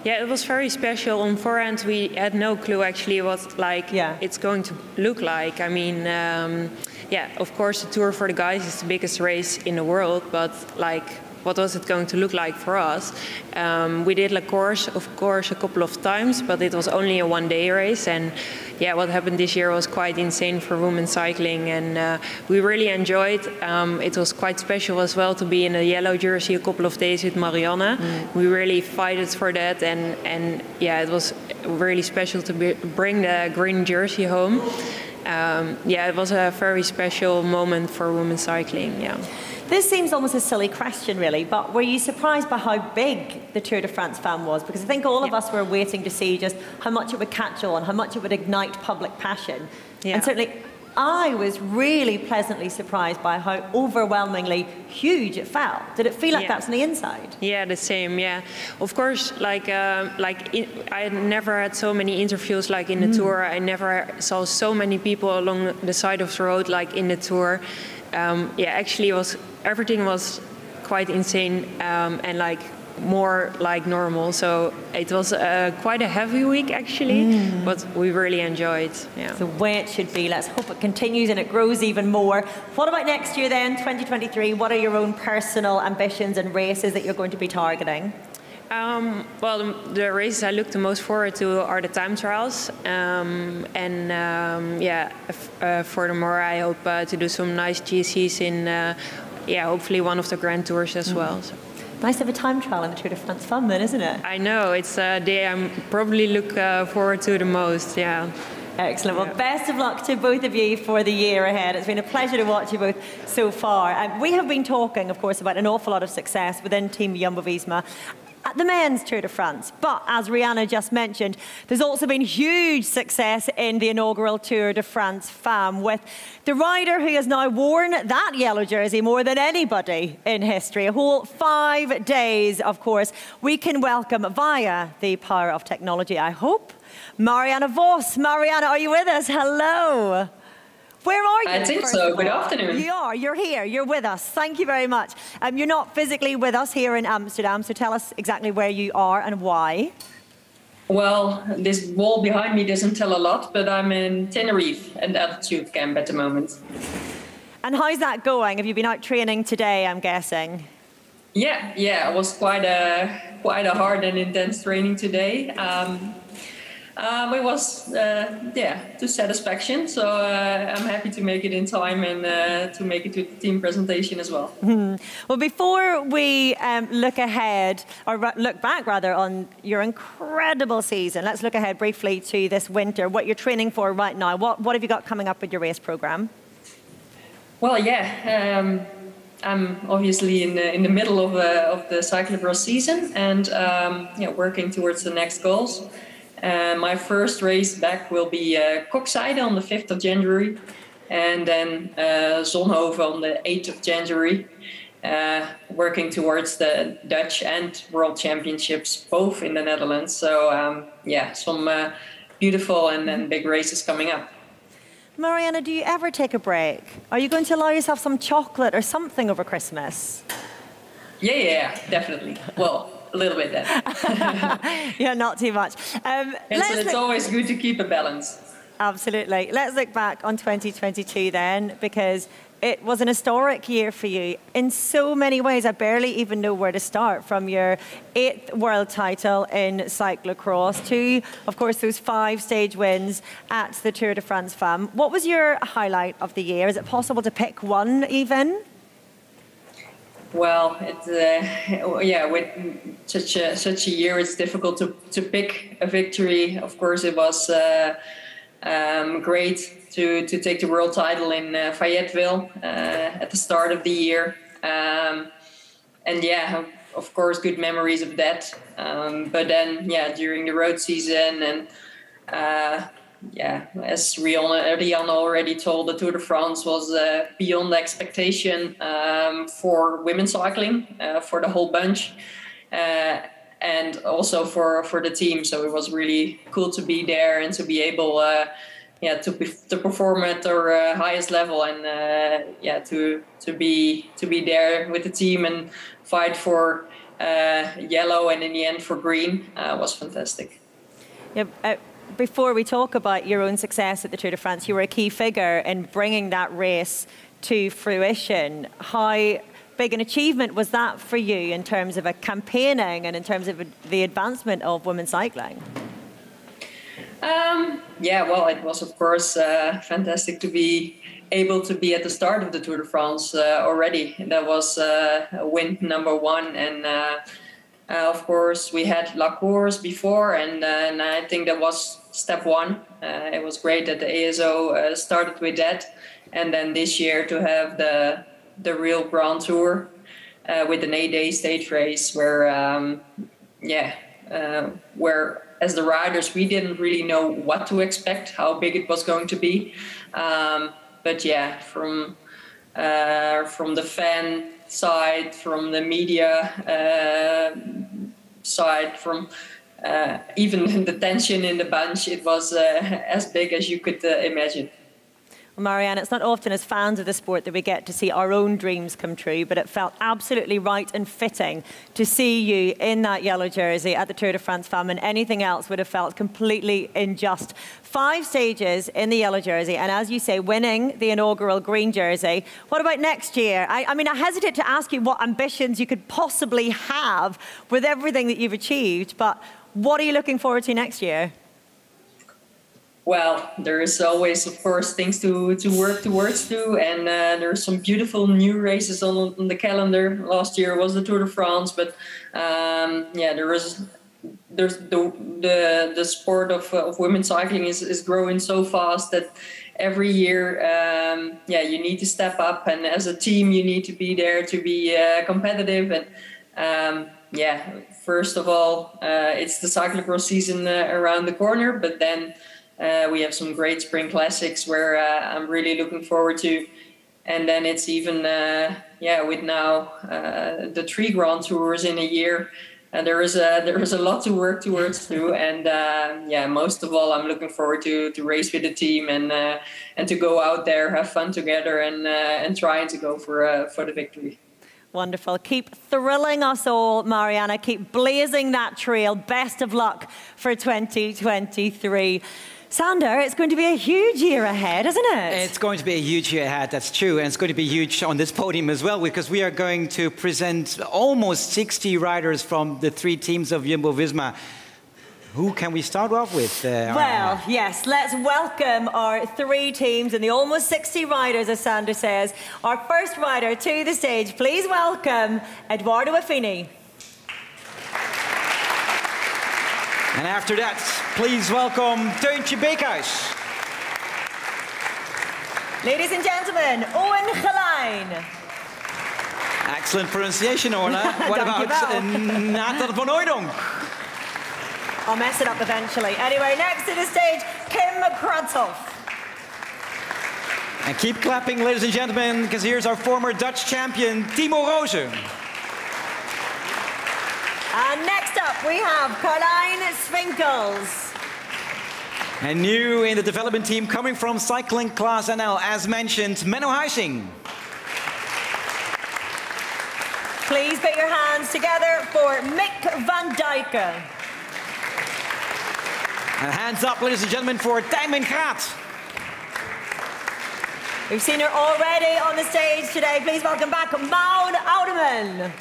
Yeah, it was very special. On forehand, we had no clue actually what it's going to look like. I mean, yeah, of course, the Tour for the guys is the biggest race in the world, but what was it going to look like for us? We did La Course, of course, a couple of times, but it was only a one-day race. And yeah, what happened this year was quite insane for women's cycling, and we really enjoyed. It was quite special as well to be in a yellow jersey a couple of days with Marianne. We really fought for that, and yeah, it was really special to bring the green jersey home. Yeah, it was a very special moment for women's cycling. Yeah. This seems almost a silly question, really, but were you surprised by how big the Tour de France Femme was? Because I think all of us were waiting to see just how much it would catch on, how much it would ignite public passion. Yeah. And certainly I was really pleasantly surprised by how overwhelmingly huge it felt. Did it feel like that's on the inside? Yeah, the same. Yeah, of course. I never had so many interviews like in the Tour. I never saw so many people along the side of the road like in the Tour. Yeah, actually, everything was quite insane and more like normal. So it was quite a heavy week actually, but we really enjoyed. Yeah. The way it should be. Let's hope it continues and it grows even more. What about next year then, 2023? What are your own personal ambitions and races that you're going to be targeting? Well, the races I look the most forward to are the time trials, furthermore, I hope to do some nice GCs in, hopefully one of the Grand Tours as well. So. Nice to have a time trial in the Tour de France Femme, then, isn't it? I know, it's a day I probably look forward to the most, yeah. Excellent. Well, best of luck to both of you for the year ahead. It's been a pleasure to watch you both so far. We have been talking, of course, about an awful lot of success within Team Jumbo-Visma at the men's Tour de France. But as Rihanna just mentioned, there's also been huge success in the inaugural Tour de France Femme with the rider who has now worn that yellow jersey more than anybody in history. A whole 5 days, of course. We can welcome via the power of technology, I hope, Marianne Vos. Marianne, are you with us? Hello. Where are you? I think so. Good afternoon. You are. You're here. You're with us. Thank you very much. You're not physically with us here in Amsterdam, so tell us exactly where you are and why. Well, this wall behind me doesn't tell a lot, but I'm in Tenerife at altitude camp at the moment. And how's that going? Have you been out training today, I'm guessing? Yeah. It was quite a hard and intense training today. It was, to satisfaction. So I'm happy to make it in time and to make it to the team presentation as well. Well, before we look ahead, or look back rather, on your incredible season, let's look ahead briefly to this winter, what you're training for right now. What have you got coming up with your race program? Well, I'm obviously in the middle of the cyclocross season and working towards the next goals. My first race back will be Kokzijde on the 5th of January and then Zonhoven on the 8th of January, working towards the Dutch and World Championships, both in the Netherlands. So, some beautiful and big races coming up. Marianne, do you ever take a break? Are you going to allow yourself some chocolate or something over Christmas? Yeah, definitely. Well, a little bit then. Yeah, not too much. It's always good to keep a balance. Absolutely. Let's look back on 2022 then, because it was an historic year for you in so many ways. I barely even know where to start, from your 8th world title in cyclocross to, of course, those 5 stage wins at the Tour de France Femme. What was your highlight of the year? Is it possible to pick one even? Well, with such a year, it's difficult to pick a victory. Of course, it was great to take the world title in Fayetteville at the start of the year, of course, good memories of that. But then, during the road season and. As Rihanna already told, the Tour de France was beyond expectation for women's cycling, for the whole bunch. and also for the team. So it was really cool to be there and to be able to perform at our highest level, and to be there with the team and fight for yellow and in the end for green was fantastic. Before we talk about your own success at the Tour de France, you were a key figure in bringing that race to fruition. How big an achievement was that for you in terms of a campaigning and in terms of the advancement of women's cycling? Well, it was of course fantastic to be able to be at the start of the Tour de France already. That was win number 1, and of course we had La Course before, and I think that was step 1. It was great that the ASO started with that, and then this year to have the real Grand Tour with an 8-day stage race where as the riders, we didn't really know what to expect, how big it was going to be. But yeah, from the fan side, from the media side, from even the tension in the bunch, it was as big as you could imagine. Well, Marianne, it's not often as fans of the sport that we get to see our own dreams come true, but it felt absolutely right and fitting to see you in that yellow jersey at the Tour de France Femme, and anything else would have felt completely unjust. 5 stages in the yellow jersey, and as you say, winning the inaugural green jersey. What about next year? I mean, I hesitate to ask you what ambitions you could possibly have with everything that you've achieved, but what are you looking forward to next year? Well, there is always, of course, things to work towards too, and there are some beautiful new races on the calendar. Last year was the Tour de France, but there's the sport of women's cycling is growing so fast that every year, you need to step up, and as a team, you need to be there to be competitive. And first of all, it's the cyclocross season around the corner, but then we have some great spring classics where I'm really looking forward to. And then it's even, with now the 3 Grand Tours in a year, there is a lot to work towards too. And most of all, I'm looking forward to race with the team and to go out there, have fun together, and trying to go for the victory. Wonderful. Keep thrilling us all, Marianne. Keep blazing that trail. Best of luck for 2023. Sander, it's going to be a huge year ahead, isn't it? It's going to be a huge year ahead, that's true. And it's going to be huge on this podium as well, because we are going to present almost 60 riders from the 3 teams of Jumbo-Visma. Who can we start off with? Well, yes, let's welcome our 3 teams and the almost 60 riders, as Sander says. Our first rider to the stage, please welcome Eduardo Affini. And after that, please welcome Teuntje Beekhuis. Ladies and gentlemen, Owen Gelijn. Excellent pronunciation, Orla. What about Nathan van Hooydonk? I'll mess it up eventually. Anyway, next to the stage, Kim Krantzhoff. And keep clapping, ladies and gentlemen, because here's our former Dutch champion, Timo Roze. And next up, we have Carlijn Swinkels. And new in the development team coming from Cycling Class NL, as mentioned, Menno Huizing. Please put your hands together for Mick van Dijken. And hands up, ladies and gentlemen, for Tijmen Graat. We've seen her already on the stage today. Please welcome back Maud Oudeman.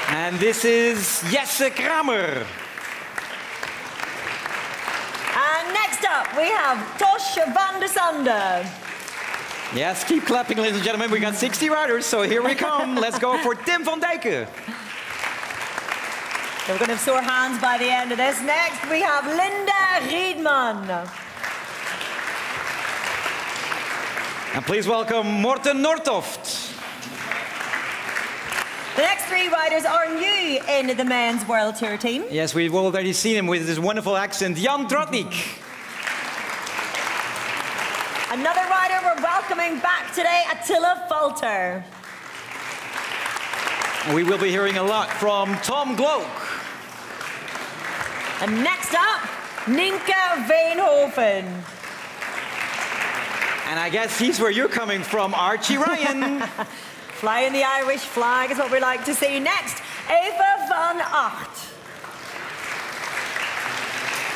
And this is Jesse Kramer. And next up, we have Tosh van der Sande. Yes, keep clapping, ladies and gentlemen. We got 60 riders, so here we come. Let's go for Tim van Dijken. We're going to have sore hands by the end of this. Next, we have Linda Riedman. And please welcome Morten Nortoft. The next 3 riders are new in the men's World Tour team. Yes, we've already seen him with this wonderful accent, Jan Trotnik. Another rider we're welcoming back today, Attila Valter. We will be hearing a lot from Tom Gloak. And next up, Nienke Veenhoven. And I guess he's where you're coming from, Archie Ryan. Flying the Irish flag is what we like to see. Next, Eva van Acht.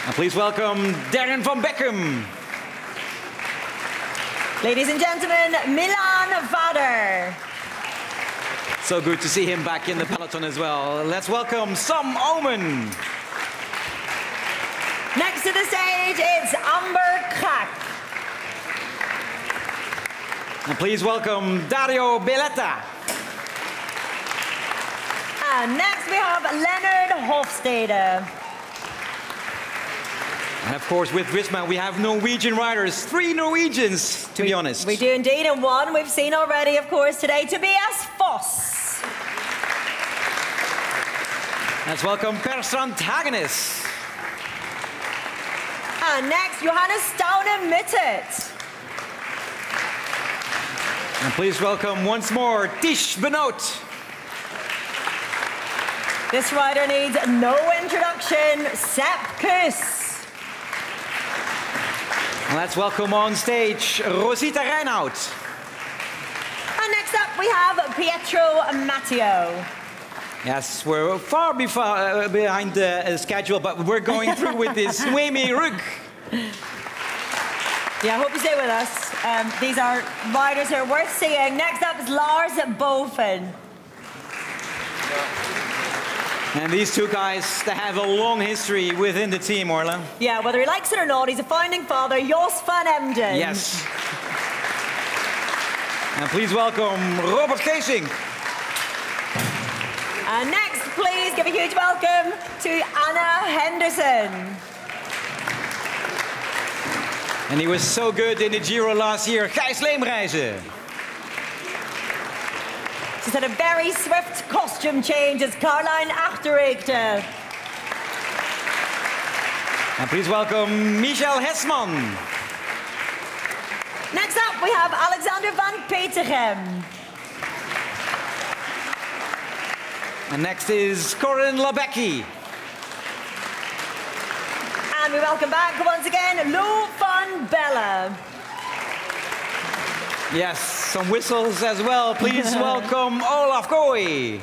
And please welcome Darren van Beckham. Ladies and gentlemen, Milan Vader. So good to see him back in the peloton as well. Let's welcome Sam Omen. Next to the stage, it's Amber Krak. And please welcome Dario Belletta. And next we have Leonard Hofstede. And of course, with Visma, we have Norwegian riders. 3 Norwegians, to be honest. We do indeed, and one we've seen already, of course, today, Tobias Foss. Let's welcome Per Strand Hagenes. And next, Johannes Staune Mittet. And please welcome once more Tish Benoot. This rider needs no introduction, Sepp Kuss. Let's welcome on stage Rosita Reinout. And next up we have Pietro Matteo. Yes, we're far behind the schedule, but we're going through with this Noemi Rugg. Yeah, I hope you stay with us. These are riders who are worth seeing. Next up is Lars Boven. And these two guys, they have a long history within the team, Orla. Yeah, whether he likes it or not, he's a founding father, Jos van Emden. Yes. And please welcome Robert Geesink. And next, please give a huge welcome to Anna Henderson. And he was so good in the Giro last year, Gijs Leemreizen. She's had a very swift costume change as Caroline Achterreekte. And please welcome Michel Hesman. Next up, we have Alexander van Petegem. And next is Corinne Labecki. And we welcome back once again Lou van Belle. Yes, some whistles as well. Please welcome Olaf Kooi.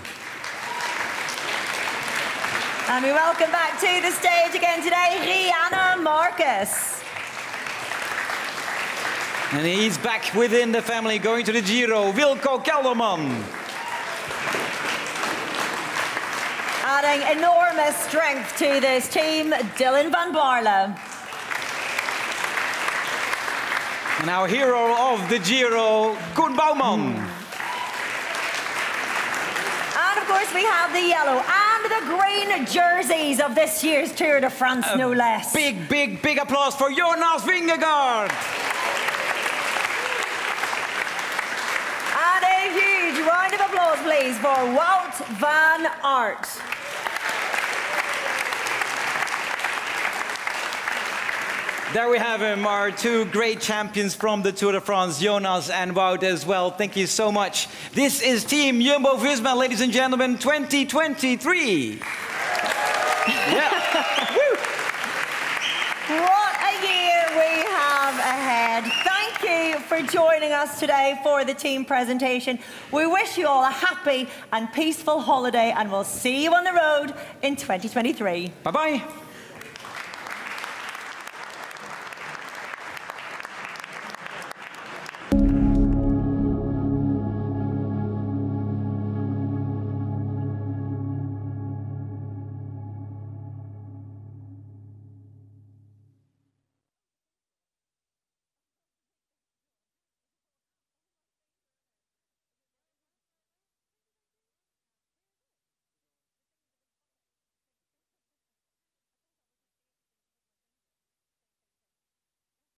And we welcome back to the stage again today, Rihanna Marcus. And he's back within the family, going to the Giro, Wilco Kelderman. Adding enormous strength to this team, Dylan van Baarle. And our hero of the Giro, Koen Bouwman. And of course we have the yellow and the green jerseys of this year's Tour de France, no less. Big applause for Jonas Vingegaard. And a huge round of applause, please, for Wout van Aert. There we have him, our 2 great champions from the Tour de France, Jonas and Wout as well. Thank you so much. This is Team Jumbo-Visma, ladies and gentlemen, 2023. Yeah. Woo. What a year we have ahead. Thank you for joining us today for the team presentation. We wish you all a happy and peaceful holiday, and we'll see you on the road in 2023. Bye-bye.